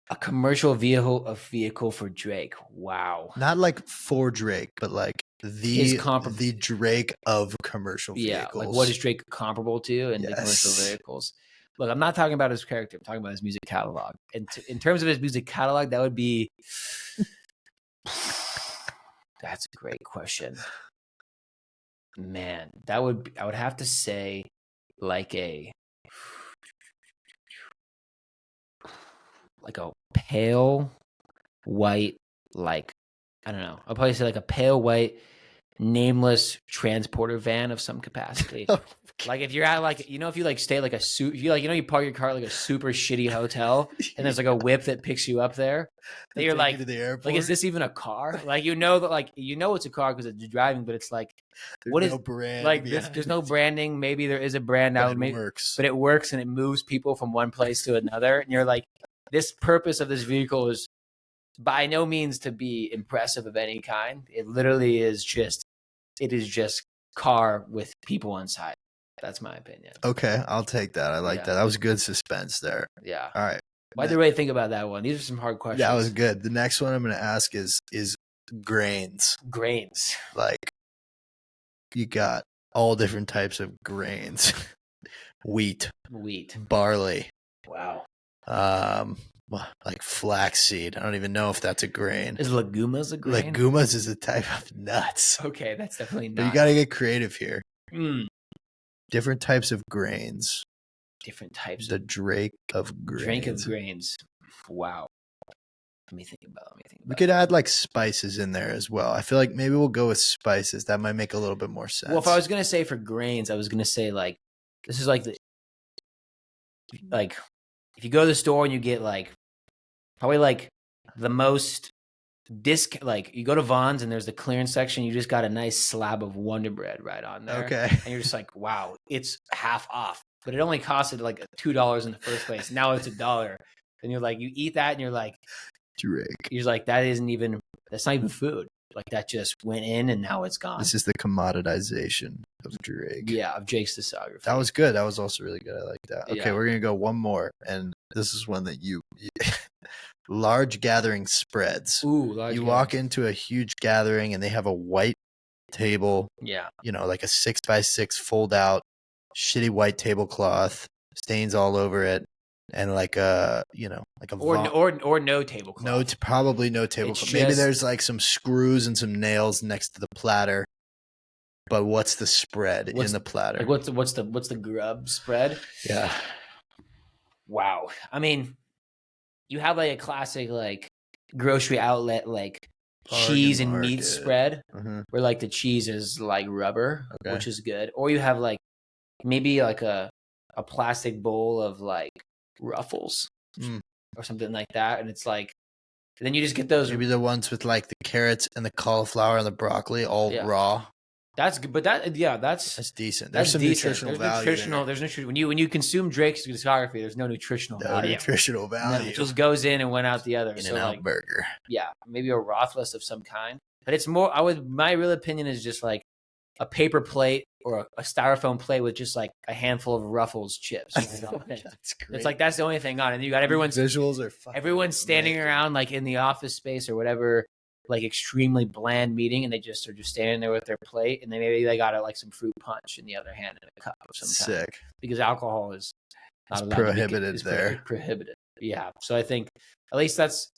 A commercial vehicle for Drake. Wow. Not like for Drake, but like the Drake of commercial vehicles. Yeah, like what is Drake comparable to in the commercial vehicles? Look, I'm not talking about his character. I'm talking about his music catalog. And in terms of his music catalog, that would be... That's a great question. Man, I would have to say like a pale white, like, I don't know. I'll probably say like a pale white nameless transporter van of some capacity. Like if you're at like, if you like stay like you park your car at like a super shitty hotel and there's like a whip that picks you up there. Then you're like, is this even a car? Like, that it's a car because it's driving, but it's like, there's no brand. Like there's no branding. Maybe there is a brand out, but it works and it moves people from one place to another. And you're like, this purpose of this vehicle is by no means to be impressive of any kind. It literally is just car with people inside. That's my opinion. Okay, I'll take that. I like that. That was good suspense there. Yeah. All right. Why'd you really think about that one? These are some hard questions. That was good. The next one I'm going to ask is grains. Grains. Like, you got all different types of grains. Wheat. Barley. Wow. Like flaxseed. I don't even know if that's a grain. Is legumas a grain? Legumas is a type of nuts. Okay, that's definitely not. But you got to get creative here. Mm. Different types of grains. Different types. The Drake of grains. Drake of grains. Wow. Let me think about we could add like spices in there as well. I feel like maybe we'll go with spices. That might make a little bit more sense. Well, if I was going to say for grains, I was going to say like, this is like if you go to the store and you get like, probably like the most like you go to Vons and there's the clearance section, you just got a nice slab of Wonder Bread right on there. Okay. And you're just like, wow, it's half off. But it only costed like $2 in the first place. Now it's $1. And you're like, you eat that and you're like, Drake. You're like, that's not even food. Like that just went in and now it's gone. This is the commoditization of Drake. Yeah, of Jake's discography. That was good. That was also really good. I like that. Okay, yeah. We're going to go one more. And this is one that you large gathering spreads. Ooh, you walk into a huge gathering and they have a white table. Yeah. Like a 6x6 fold out, shitty white tablecloth, stains all over it. And like a or no tablecloth. Probably no tablecloth. Maybe there's like some screws and some nails next to the platter. But what's the spread in the platter? Like what's the grub spread? Yeah. Wow. I mean, you have like a classic like grocery outlet like cheese and meat spread, where like the cheese is like rubber, which is good. Or you have like maybe like a plastic bowl of like Ruffles or something like that, and it's like, and then you just get those. Maybe the ones with like the carrots and the cauliflower and the broccoli all raw. That's good, but that's decent. There's some nutritional value. There's nutrition when you consume Drake's discography. There's no nutritional value. Nutritional value. No, it just goes in and went out the other. In-N-Out burger. Yeah, maybe a Rothless of some kind, but it's more. My real opinion is just like a paper plate or a styrofoam plate with just like a handful of Ruffles chips. That's great. It's like that's the only thing on it. And you got everyone's visuals are fucking everyone's standing around like in the office space or whatever, like extremely bland meeting, and they just are just standing there with their plate, and maybe they got like some fruit punch in the other hand and a cup of some kind. Sick. Because alcohol is not prohibited there. Prohibited. Yeah. So I think at least that's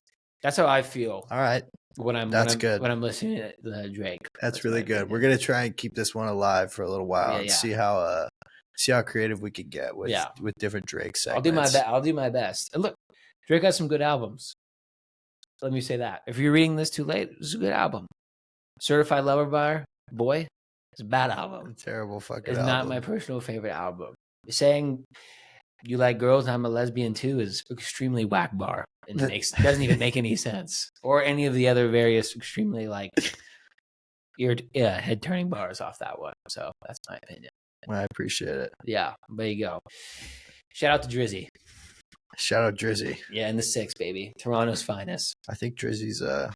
how I feel. All right. That's good. when I'm listening to Drake. That's really good. We're gonna try and keep this one alive for a little while and see how creative we could get with different Drake segments. I'll do my best. And look, Drake has some good albums. Let me say that. If you're reading this too late, this is a good album. Certified Lover Boy, it's a bad album. A terrible fucking It's album. not my personal favorite album. Saying you like girls and I'm a lesbian too is extremely whack bar. It doesn't even make any sense. Or any of the other various extremely like head turning bars off that one. So that's my opinion. I appreciate it. Yeah, there you go. Shout out to Drizzy. Shout out Drizzy. Yeah, in the 6, baby. Toronto's finest. I think Drizzy's I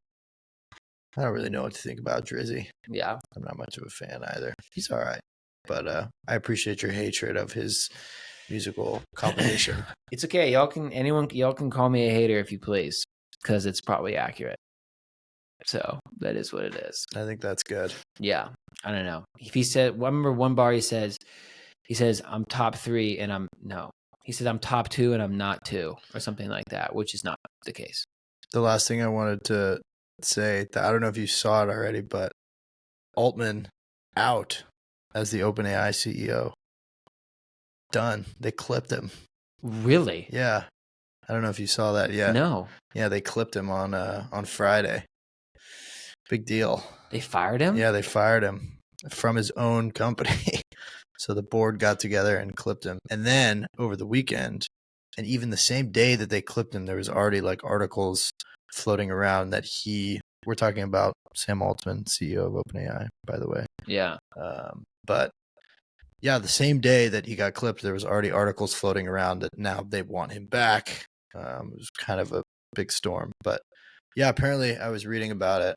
don't really know what to think about Drizzy. Yeah. I'm not much of a fan either. He's all right. But I appreciate your hatred of his musical composition. It's okay. Y'all can call me a hater if you please, because it's probably accurate. So that is what it is. I think that's good. Yeah. I don't know. If he said, I remember one bar he says, I'm top 3 and he says I'm top 2 and I'm not 2 or something like that, which is not the case. The last thing I wanted to say, that I don't know if you saw it already, but Altman out as the OpenAI CEO. Done. They clipped him. Really? Yeah. I don't know if you saw that yet. No. Yeah, they clipped him on Friday. Big deal. They fired him? Yeah, they fired him from his own company. So the board got together and clipped him. And then over the weekend, and even the same day that they clipped him, there was already like articles floating around that we're talking about Sam Altman, CEO of OpenAI, by the way. Yeah. But yeah, the same day that he got clipped, there was already articles floating around that now they want him back. It was kind of a big storm, but yeah, apparently I was reading about it.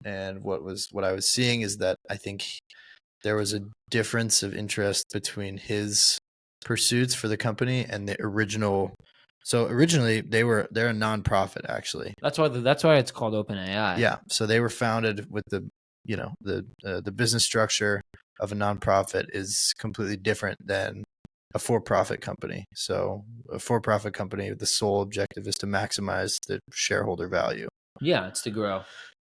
And what I was seeing is that I think there was a difference of interest between his pursuits for the company and the original. So originally they're a nonprofit, actually. That's why it's called OpenAI. Yeah. So they were founded with the business structure of a nonprofit is completely different than a for-profit company. So a for-profit company, the sole objective is to maximize the shareholder value. Yeah, it's to grow.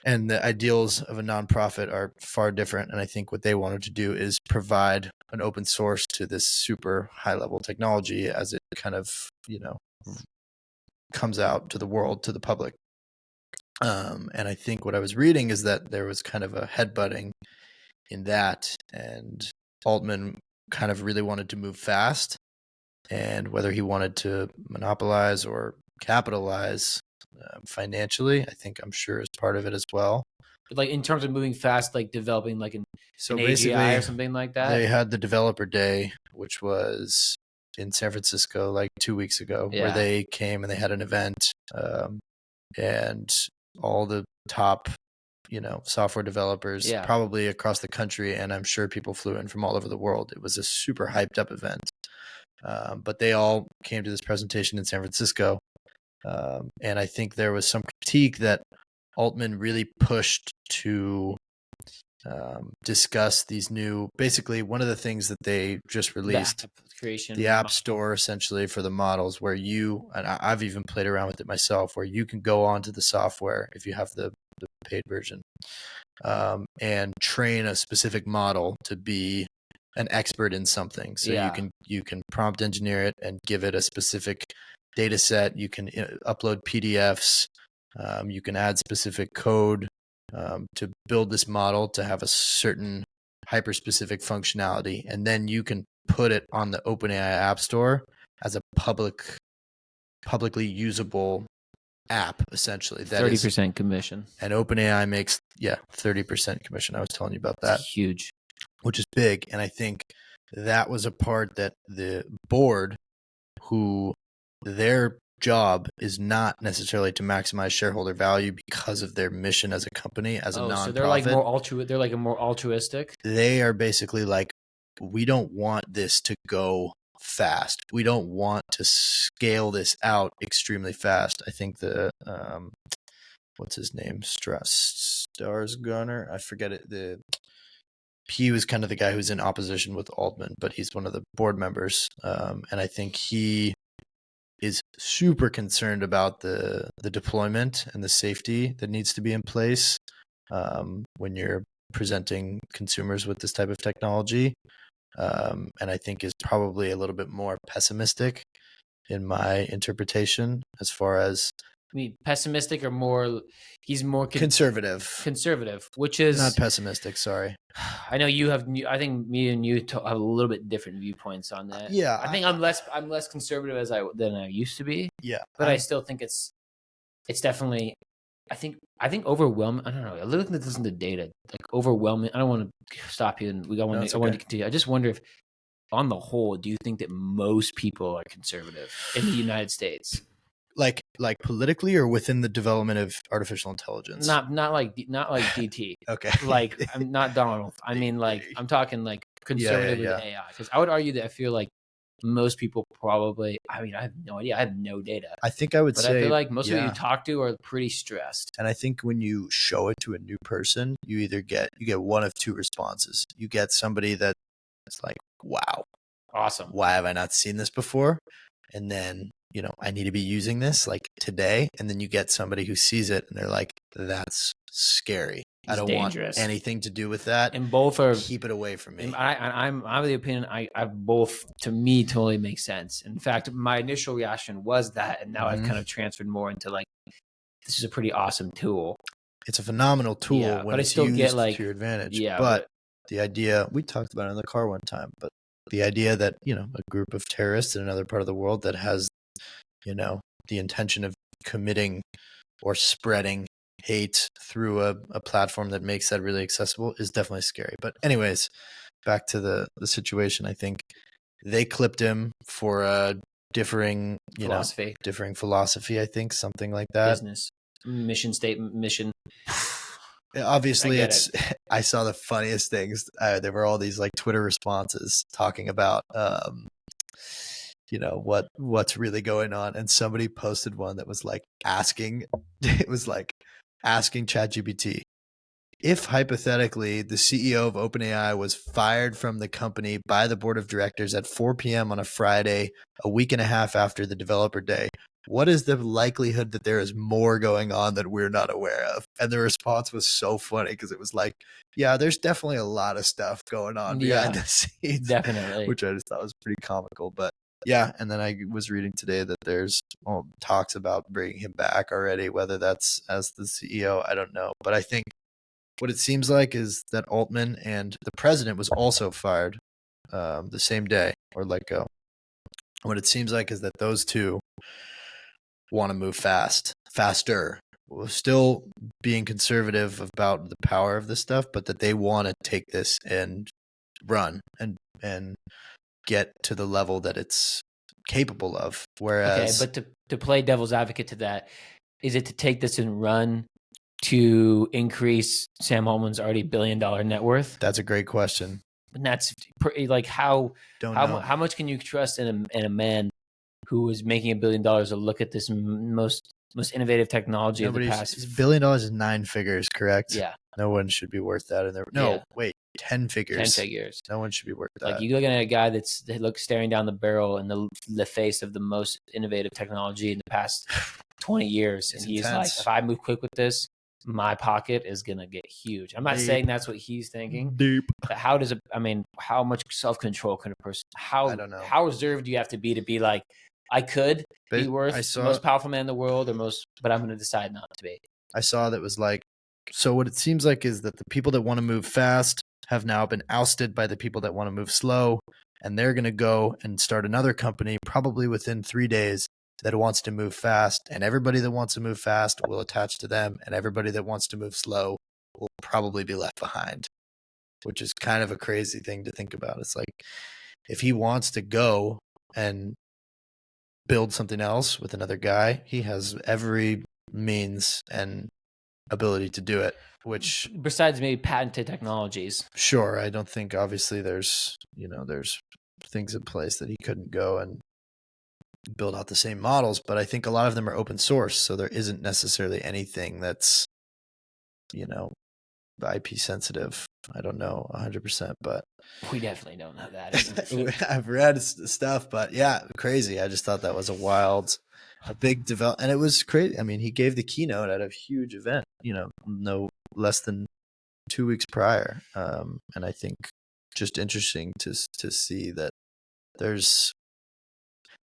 And the ideals of a nonprofit are far different. And I think what they wanted to do is provide an open source to this super high-level technology as it kind of, comes out to the world, to the public. And I think what I was reading is that there was kind of a headbutting in that, and Altman kind of really wanted to move fast, and whether he wanted to monopolize or capitalize financially, I'm sure is part of it as well. But like in terms of moving fast, like developing like an AGI or something like that. They had the developer day, which was in San Francisco like 2 weeks ago, where they came and they had an event, and all the top software developers probably across the country, and I'm sure people flew in from all over the world. It was a super hyped up event, but they all came to this presentation in San Francisco, and I think there was some critique that Altman really pushed to discuss these new, basically one of the things that they just released, the app store essentially for the models, where and I've even played around with it myself, where you can go onto the software if you have the paid version, and train a specific model to be an expert in something. So you can prompt engineer it and give it a specific data set. You can upload PDFs. You can add specific code to build this model to have a certain hyper-specific functionality, and then you can put it on the OpenAI App Store as a publicly usable app, essentially. That 30% commission. And OpenAI makes 30% commission. I was telling you about that. It's huge. Which is big. And I think that was a part that the board, who their job is not necessarily to maximize shareholder value because of their mission as a company, as a nonprofit. So they're like they're like a more altruistic. They are basically like, we don't want this to go fast. We don't want to scale this out extremely fast. I think the what's his name? Stars Gunner. I forget it. He was kind of the guy who's in opposition with Altman, but he's one of the board members. And I think he is super concerned about the deployment and the safety that needs to be in place when you're presenting consumers with this type of technology. And I think is probably a little bit more pessimistic in my interpretation as far as pessimistic or more, he's more conservative, which is not pessimistic. Sorry. I know you have, I think me and you have a little bit different viewpoints on that. Yeah. I think I'm less conservative than I used to be. Yeah. But I still think it's definitely, I think overwhelming. I don't know. I literally listen to data, like overwhelming. I don't want to stop you, and I want to continue. I just wonder if, on the whole, do you think that most people are conservative in the United States? Like politically, or within the development of artificial intelligence? Not like DT. Okay. Like, I'm not Donald. I mean, like, I'm talking like conservative with AI. Because I would argue that I feel like most people probably, I mean, I have no idea. I have no data. I think I would say, I feel like most of you talk to are pretty stressed. And I think when you show it to a new person, you either get one of two responses. You get somebody that's like, wow, awesome. Why have I not seen this before? And then, I need to be using this like today. And then you get somebody who sees it and they're like, that's scary. I don't want anything to do with that. And both are, keep it away from me. I'm of the opinion I both, to me, totally make sense. In fact, my initial reaction was that, and now I've kind of transferred more into like, this is a pretty awesome tool. It's a phenomenal tool when it's used to your advantage. Yeah, but the idea, we talked about it in the car one time, but the idea that, a group of terrorists in another part of the world that has, the intention of committing or spreading hate through a platform that makes that really accessible is definitely scary. But anyways, back to the situation. I think they clipped him for a differing philosophy. I think something like that. Business mission statement. Obviously, I saw the funniest things. There were all these like Twitter responses talking about, what's really going on. And somebody posted one that was like asking ChatGPT, if hypothetically the CEO of OpenAI was fired from the company by the board of directors at 4 p.m. on a Friday, a week and a half after the developer day, what is the likelihood that there is more going on that we're not aware of? And the response was so funny because it was like, yeah, there's definitely a lot of stuff going on behind the scenes. Definitely. Which I just thought was pretty comical. But yeah, and then I was reading today that there's talks about bringing him back already, whether that's as the CEO, I don't know. But I think what it seems like is that Altman and the president was also fired the same day or let go. What it seems like is that those two want to move faster, still being conservative about the power of this stuff, but that they want to take this and run and get to the level that it's capable of. Whereas, okay, but to play devil's advocate to that, is it to take this and run to increase Sam Altman's already $1 billion net worth? That's a great question. And that's like how much can you trust in a man who is making $1 billion to look at this most innovative technology of the past? $1 billion is 9 figures, correct? Yeah. No one should be worth that. Wait, 10 figures. 10 figures. No one should be worth that. Like, you looking at a guy that looks staring down the barrel in the face of the most innovative technology in the past 20 years. And he's like, if I move quick with this, my pocket is going to get huge. I'm not saying that's what he's thinking. Deep. But how much self-control can a person, I don't know. How reserved do you have to be like, I could be worth the most powerful man in the world but I'm going to decide not to be. I saw that was like, so what it seems like is that the people that want to move fast have now been ousted by the people that want to move slow. And they're going to go and start another company probably within 3 days that wants to move fast. And everybody that wants to move fast will attach to them. And everybody that wants to move slow will probably be left behind, which is kind of a crazy thing to think about. It's like, if he wants to go and build something else with another guy, he has every means and ability to do it, which besides maybe patented technologies. Sure. I don't think obviously there's things in place that he couldn't go and build out the same models, but I think a lot of them are open source. So there isn't necessarily anything that's, IP sensitive I don't know 100%, but We definitely don't know that. I've read stuff, but yeah, crazy. I just thought that was a big develop, and it was crazy. I mean, he gave the keynote at a huge event, no less than 2 weeks prior. And I think just interesting to see that there's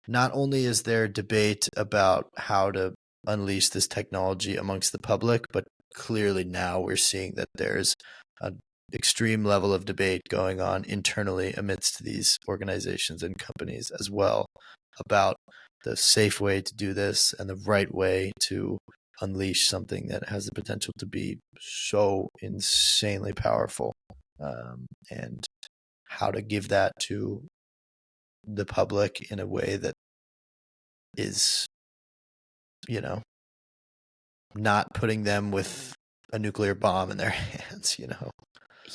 not only is there debate about how to unleash this technology amongst the public, but clearly now we're seeing that there's an extreme level of debate going on internally amidst these organizations and companies as well about the safe way to do this and the right way to unleash something that has the potential to be so insanely powerful, and how to give that to the public in a way that is, not putting them with a nuclear bomb in their hands.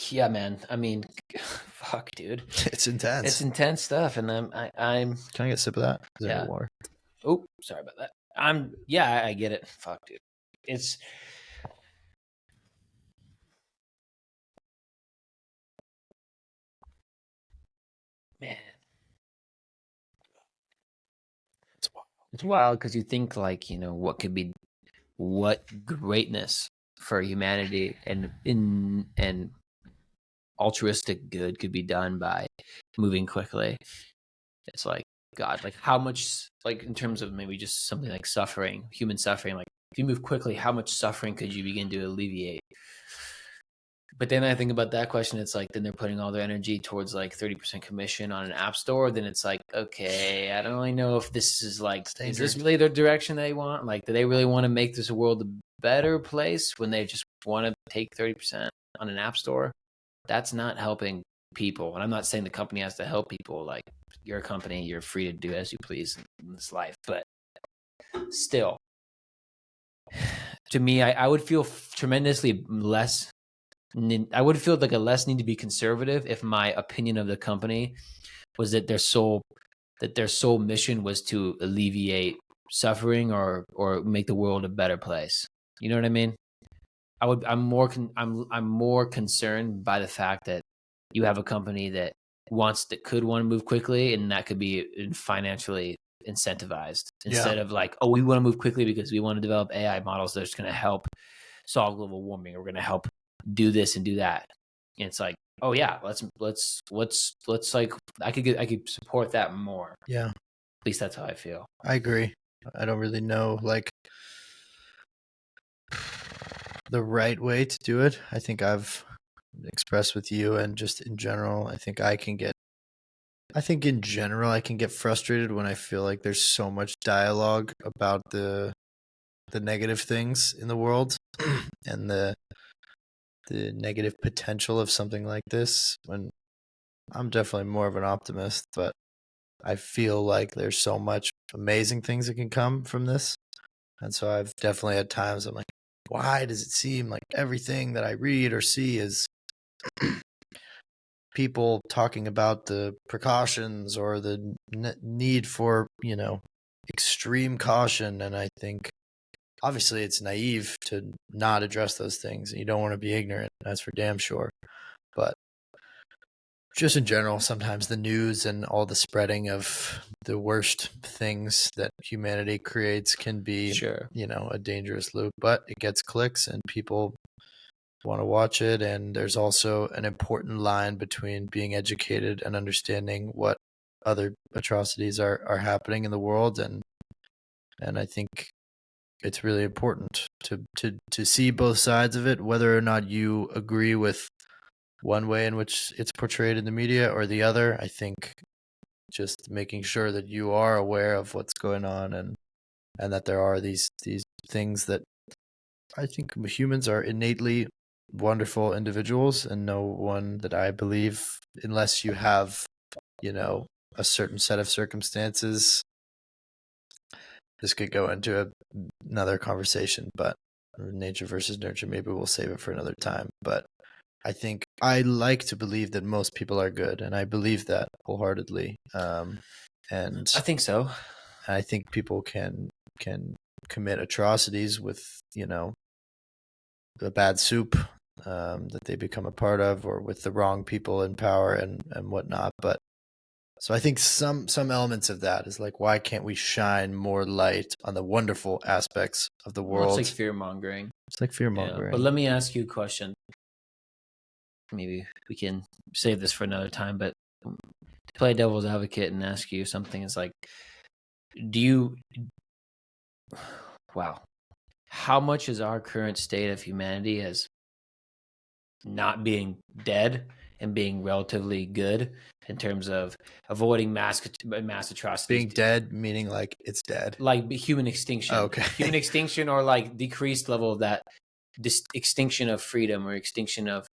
Yeah, man. I mean, fuck, dude. It's intense. It's intense stuff, and I'm. Can I get a sip of that? Is there Yeah. any water? Oh, sorry about that. I get it. Fuck, dude. It's. Man. It's wild because you think like, what greatness for humanity and altruistic good could be done by moving quickly. It's like, God, like how much, like in terms of maybe just something like suffering, human suffering, like if you move quickly, how much suffering could you begin to alleviate? But then I think about that question. It's like, then they're putting all their energy towards like 30% commission on an app store. Then it's like, okay, I don't really know if this is like, is this really the direction they want? Like, do they really want to make this world a better place when they just want to take 30% on an app store? That's not helping people. And I'm not saying the company has to help people. Like, you're a company, you're free to do as you please in this life. But still, to me, I would feel tremendously less. I would feel like a less need to be conservative if my opinion of the company was that their sole mission was to alleviate suffering or make the world a better place. You know what I mean? I'm more concerned by the fact that you have a company that could want to move quickly, and that could be financially incentivized instead of like, oh, we want to move quickly because we want to develop AI models that's going to help solve global warming, or we're going to help do this and do that. And it's like, oh yeah, let's like, I could support that more. Yeah. At least that's how I feel. I agree. I don't really know like the right way to do it. I think I've expressed with you, and just in general, I think in general I can get frustrated when I feel like there's so much dialogue about the negative things in the world and the negative potential of something like this, when I'm definitely more of an optimist, but I feel like there's so much amazing things that can come from this. And so I've definitely had times I'm like, why does it seem like everything that I read or see is people talking about the precautions or the need for, extreme caution? And I think obviously it's naive to not address those things. You don't want to be ignorant. That's for damn sure. But just in general, sometimes the news and all the spreading of the worst things that humanity creates can be, Sure, a dangerous loop, but it gets clicks and people want to watch it. And there's also an important line between being educated and understanding what other atrocities are happening in the world. And I think it's really important to see both sides of it, whether or not you agree with one way in which it's portrayed in the media or the other. I think just making sure that you are aware of what's going on, and that there are these things that I think humans are innately wonderful individuals, and no one that I believe, unless you have, a certain set of circumstances. This could go into another conversation, but nature versus nurture, maybe we'll save it for another time. But I think I like to believe that most people are good, and I believe that wholeheartedly. And I think so. I think people can commit atrocities with, a bad soup that they become a part of, or with the wrong people in power and whatnot. But so I think some elements of that is like, why can't we shine more light on the wonderful aspects of the Well, world? it's like fear mongering. It's like fear Yeah. mongering. But let me ask you a question. Maybe we can save this for another time, but to play devil's advocate and ask you something is like, wow, how much is our current state of humanity as not being dead and being relatively good in terms of avoiding mass atrocities? Being dead meaning like it's dead, like human extinction. Oh, okay. Human extinction, or like decreased level of that, this extinction of freedom or extinction of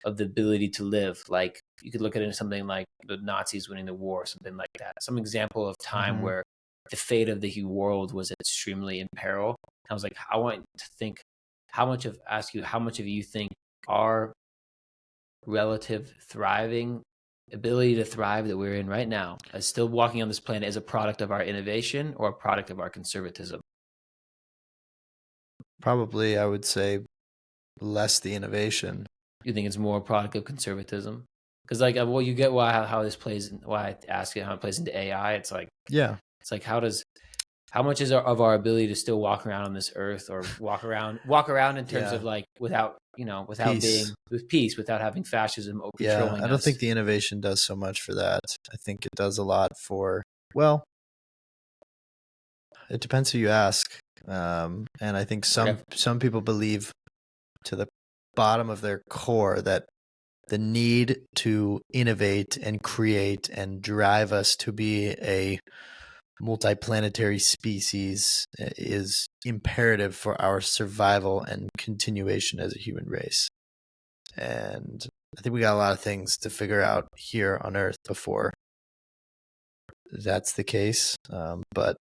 the ability to live. Like you could look at it as something like the Nazis winning the war, something like that. Some example of time where the fate of the world was extremely in peril. I was like, I want to think how much of you think our relative thriving ability to thrive that we're in right now as still walking on this planet is a product of our innovation or a product of our conservatism? Probably, I would say less the innovation. You think it's more a product of conservatism? Because like, well, you get how this plays. Why I ask you how it plays into AI. It's like, yeah, it's like how much is of our ability to still walk around on this earth, or walk around in terms of like without without being with peace, without having fascism controlling us. I don't think the innovation does so much for that. I think it does a lot for, well, it depends who you ask. And I think some people believe to the bottom of their core that the need to innovate and create and drive us to be a multiplanetary species is imperative for our survival and continuation as a human race. And I think we got a lot of things to figure out here on Earth before that's the case. But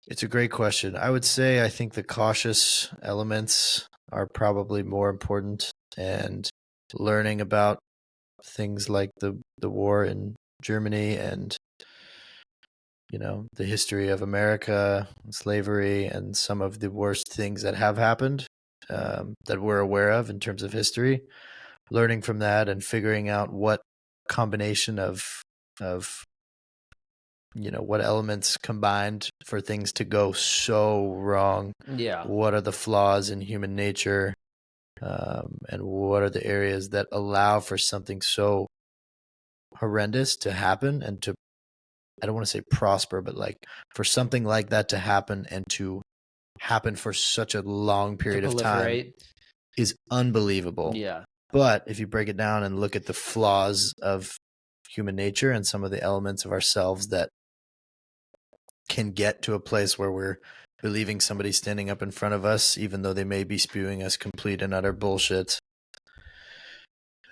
it's a great question. I would say I think the cautious elements are probably more important, and learning about things like the war in Germany and the history of America, slavery, and some of the worst things that have happened that we're aware of in terms of history. Learning from that and figuring out what combination of what elements combined for things to go so wrong. Yeah. What are the flaws in human nature, and what are the areas that allow for something so horrendous to happen and to, I don't want to say prosper, but like for something like that to happen and to happen for such a long period of time is unbelievable. Yeah. But if you break it down and look at the flaws of human nature and some of the elements of ourselves that can get to a place where we're believing somebody standing up in front of us, even though they may be spewing us complete and utter bullshit,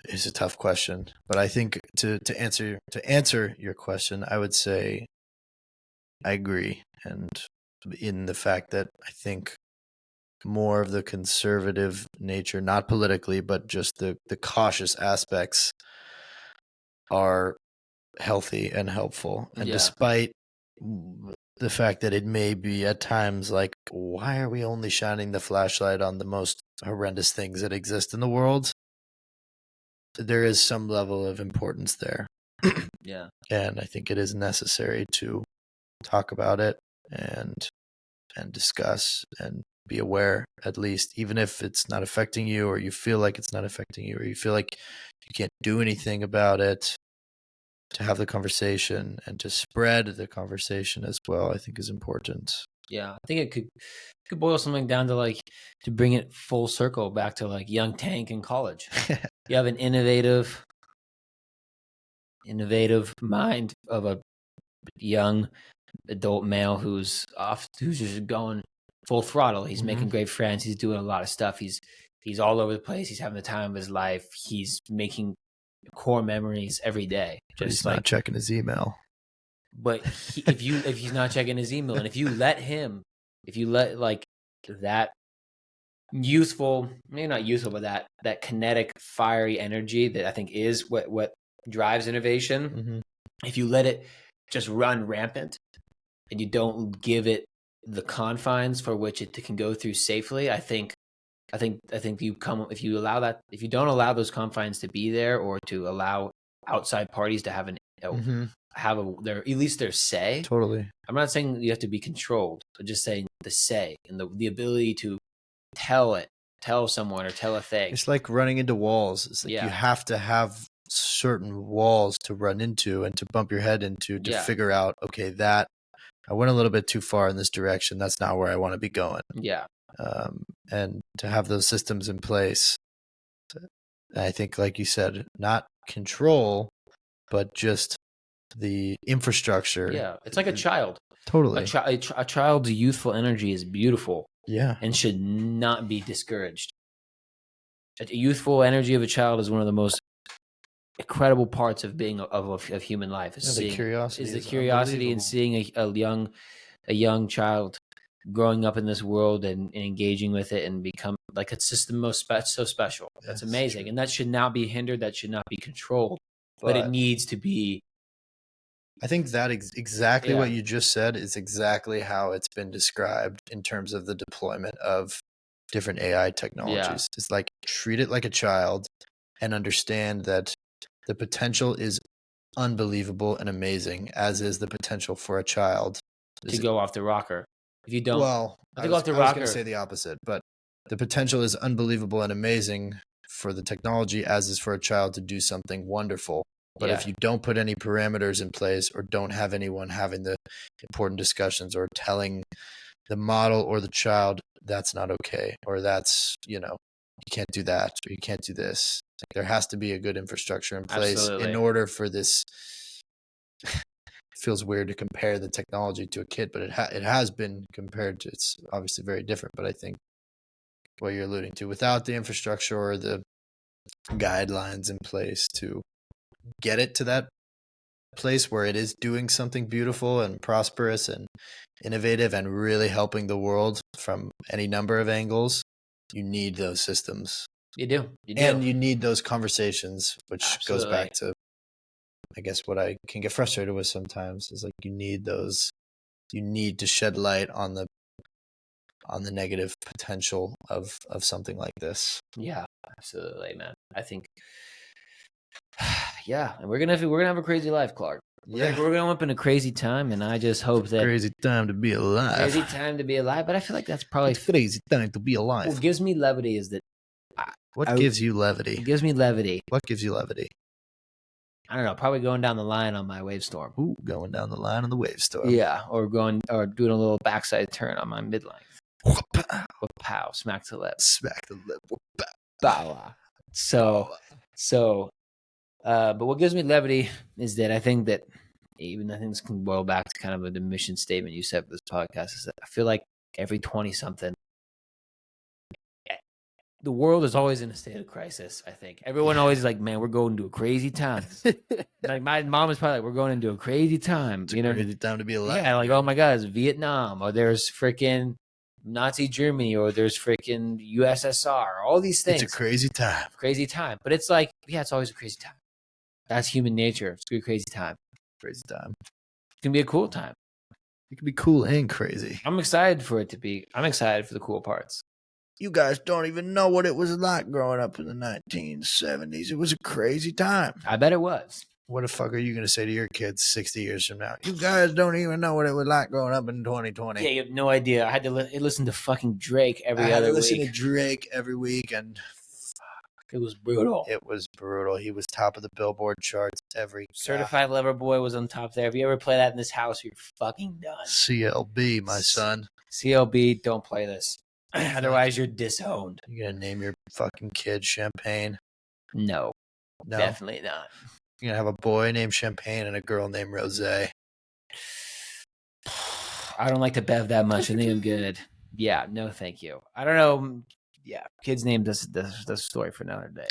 is a tough question. But I think to answer your question, I would say I agree, and in the fact that I think more of the conservative nature, not politically, but just the cautious aspects, are healthy and helpful. And despite the fact that it may be at times like, why are we only shining the flashlight on the most horrendous things that exist in the world? There is some level of importance there. Yeah. And I think it is necessary to talk about it and discuss and be aware, at least, even if it's not affecting you, or you feel like it's not affecting you, or you feel like you can't do anything about it. To have the conversation and to spread the conversation as well, I think is important. Yeah, I think it could boil something down to like, to bring it full circle back to like young Tank in college. You have an innovative mind of a young adult male who's just going full throttle. He's making great friends. He's doing a lot of stuff. He's all over the place. He's having the time of his life. He's making core memories every day. But he's not checking his email. But if he's not checking his email, and if you let like that youthful, maybe not youthful, but that kinetic, fiery energy that I think is what drives innovation. If you let it just run rampant and you don't give it the confines for which it can go through safely, I think if you allow that, if you don't allow those confines to be there, or to allow outside parties to have their at least their say. Totally. I'm not saying you have to be controlled, but just saying the say and the ability to tell someone or tell a thing. It's like running into walls. It's like you have to have certain walls to run into and to bump your head into to figure out, okay, that I went a little bit too far in this direction. That's not where I want to be going. Yeah. And to have those systems in place, I think, like you said, not control, but just the infrastructure. Yeah, it's like a child. Totally. A child's youthful energy is beautiful. Yeah. And should not be discouraged. A youthful energy of a child is one of the most incredible parts of being of human life. The curiosity is the curiosity in seeing a young child growing up in this world and engaging with it and become like, it's just the most so special. That's amazing. True. And that should not be hindered. That should not be controlled, but it needs to be. I think that exactly what you just said is exactly how it's been described in terms of the deployment of different AI technologies. It's like, treat it like a child and understand that the potential is unbelievable and amazing, as is the potential for a child to go off the rocker. If you don't, I was going to say the opposite, but the potential is unbelievable and amazing for the technology, as is for a child to do something wonderful. But if you don't put any parameters in place, or don't have anyone having the important discussions or telling the model or the child, that's not okay, or that's, you can't do that, or you can't do this. There has to be a good infrastructure in place in order for this. It feels weird to compare the technology to a kid, but it has been compared to, it's obviously very different, but I think what you're alluding to, without the infrastructure or the guidelines in place to get it to that place where it is doing something beautiful and prosperous and innovative and really helping the world from any number of angles, you need those systems. You do. And you need those conversations, which goes back to, I guess, what I can get frustrated with sometimes is like, you need to shed light on the negative potential of something like this. Yeah, absolutely, man. I think and we're gonna have a crazy life, Clark. We're gonna up in a crazy time, and I just hope that crazy time to be alive. Crazy time to be alive, but I feel like that's probably crazy time to be alive. What gives me levity is that. What gives you levity? It gives me levity. What gives you levity? I don't know. Probably going down the line on my wave storm. Ooh, going down the line on the wave storm. Yeah, or doing a little backside turn on my midline. Pow! Smack to the lip. Smack the lip. Bow. But what gives me levity is that I think this can boil back to kind of the mission statement you said for this podcast, is that I feel like every 20-something, the world is always in a state of crisis. I think everyone always is like, man, we're going into a crazy time. Like my mom is probably like, we're going into a crazy time. It's a crazy time to be alive. Yeah, like, oh my God, it's Vietnam, or there's freaking Nazi Germany, or there's freaking USSR, all these things. It's a crazy time. Crazy time. But it's like, it's always a crazy time. That's human nature. It's gonna be a crazy time. Crazy time. It's gonna be a cool time. It can be cool and crazy. I'm excited for it to be. I'm excited for the cool parts. You guys don't even know what it was like growing up in the 1970s. It was a crazy time. I bet it was. What the fuck are you going to say to your kids 60 years from now? You guys don't even know what it was like growing up in 2020. Yeah, you have no idea. I had to listen to fucking Drake every other week. Listen to Drake every week, and it was brutal. It was brutal. He was top of the Billboard charts every. Certified Lover Boy was on top there. If you ever play that in this house, you're fucking done. CLB, my son. CLB, don't play this. Otherwise, you're disowned. You gonna name your fucking kid Champagne? No, definitely not. You're gonna have a boy named Champagne and a girl named Rose. I don't like to bev that much. I think I'm good. Yeah, no, thank you. I don't know. Yeah, kids' name. This story for another day.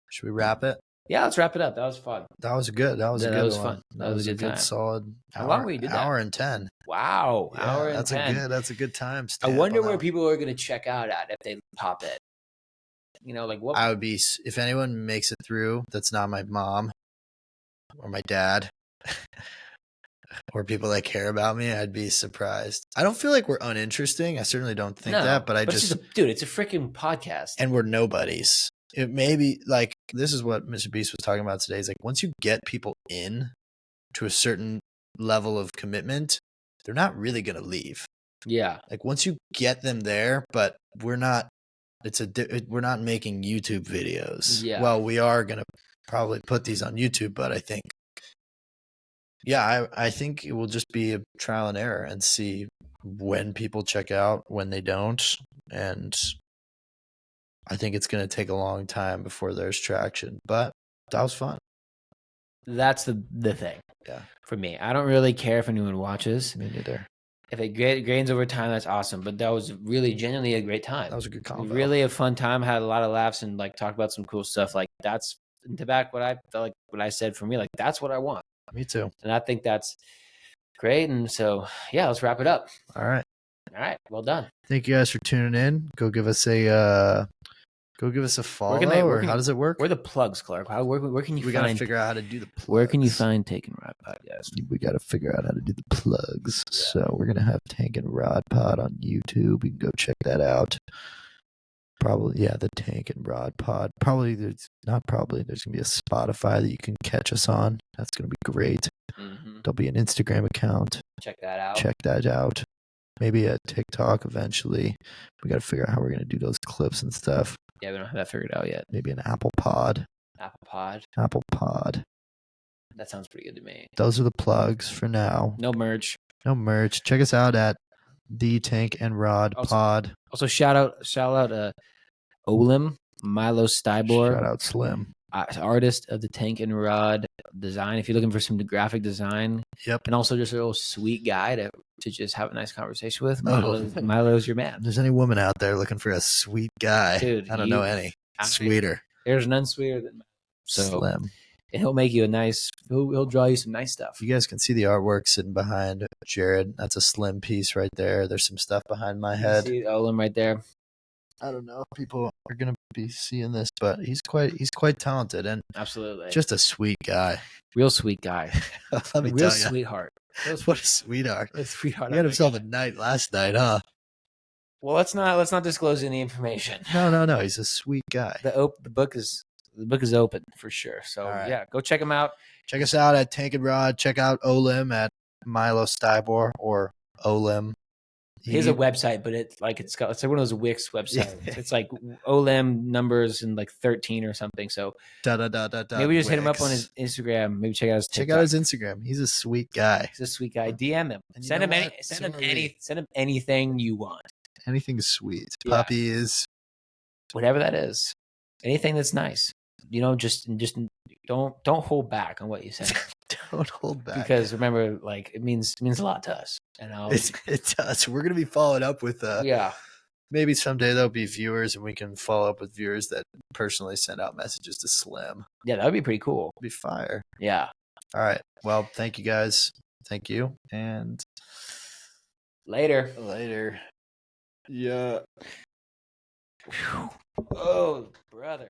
Should we wrap it? Yeah, let's wrap it up. That was fun. That was good. That was a good. That was one. fun. That was a good time. Solid. How long were you did that? Hour and 10. Wow, yeah, hour and 10. That's a good time. I wonder where people are going to check out at if they pop it. Like what? I would be, if anyone makes it through that's not my mom or my dad, or people that care about me, I'd be surprised. I don't feel like we're uninteresting. I certainly don't think that, but dude, it's a freaking podcast. And we're nobodies. It may be like, this is what Mr. Beast was talking about today. Is like, once you get people in to a certain level of commitment, they're not really going to leave. Yeah. Like once you get them there, but we're not making YouTube videos. Yeah. Well, we are going to probably put these on YouTube, but I think, I think it will just be a trial and error and see when people check out, when they don't. And I think it's going to take a long time before there's traction, but that was fun. That's the thing. Yeah. For me, I don't really care if anyone watches. Me neither. If it gains over time, that's awesome. But that was really genuinely a great time. That was a good combo. Really a fun time. Had a lot of laughs and like talked about some cool stuff. Like that's to back what I felt like what I said for me. Like that's what I want. Me too. And I think that's great. And so yeah, let's wrap it up. All right. Well done. Thank you guys for tuning in. Go give us a follow. How does it work? Where are the plugs, Clark? Where can you We gotta figure out how to do the plugs. Where can you find Tank and Rod Podcast? We gotta figure out how to do the plugs. Yeah. So we're gonna have Tank and Rod Pod on YouTube. You can go check that out. Probably, yeah, the Tank and Rod Pod. There's gonna be a Spotify that you can catch us on. That's gonna be great. Mm-hmm. There'll be an Instagram account. Check that out. Maybe a TikTok eventually. We gotta figure out how we're gonna do those clips and stuff. Yeah, we don't have that figured out yet. Maybe an Apple Pod. Apple Pod. That sounds pretty good to me. Those are the plugs for now. No merch. Check us out at the Tank and Rod Pod. Also, shout out, Olim, Milo Stybor. Shout out Slim. Artist of the Tank and Rod design. If you're looking for some graphic design. Yep. And also just a little sweet guy to just have a nice conversation with. Milo's your man. If there's any woman out there looking for a sweet guy, dude, I don't know any. Sweeter. There's none sweeter than Slim. And he'll make you he'll draw you some nice stuff. You guys can see the artwork sitting behind Jared. That's a Slim piece right there. There's some stuff behind my head. See Olim right there. I don't know if people are gonna be seeing this, but he's quite talented and absolutely just a sweet guy. Real sweet guy. Let me tell you. Sweetheart. What a sweetheart. A sweetheart. He had himself a night last night, huh? Well, let's not disclose any information. No. He's a sweet guy. The book is open for sure. So yeah, go check him out. Check us out at Tank and Rod. Check out Olim at Milo Stybor or Olim. He has a website, but it's like one of those Wix websites. It's like Olim numbers and like 13 or something. So maybe just hit him up on his Instagram. Maybe check out his TikTok. Check out his Instagram. He's a sweet guy. DM him. Send him anything you want. Anything sweet. Yeah. Puppy is whatever that is. Anything that's nice. Just don't hold back on what you say. Don't hold back. Because remember, like it means a lot to us. It does. We're gonna be followed up with maybe someday there'll be viewers and we can follow up with viewers that personally send out messages to Slim. Yeah, that would be pretty cool. It'd be fire. Yeah. All right. Well, thank you guys. Thank you. And later. Yeah. Oh, brother.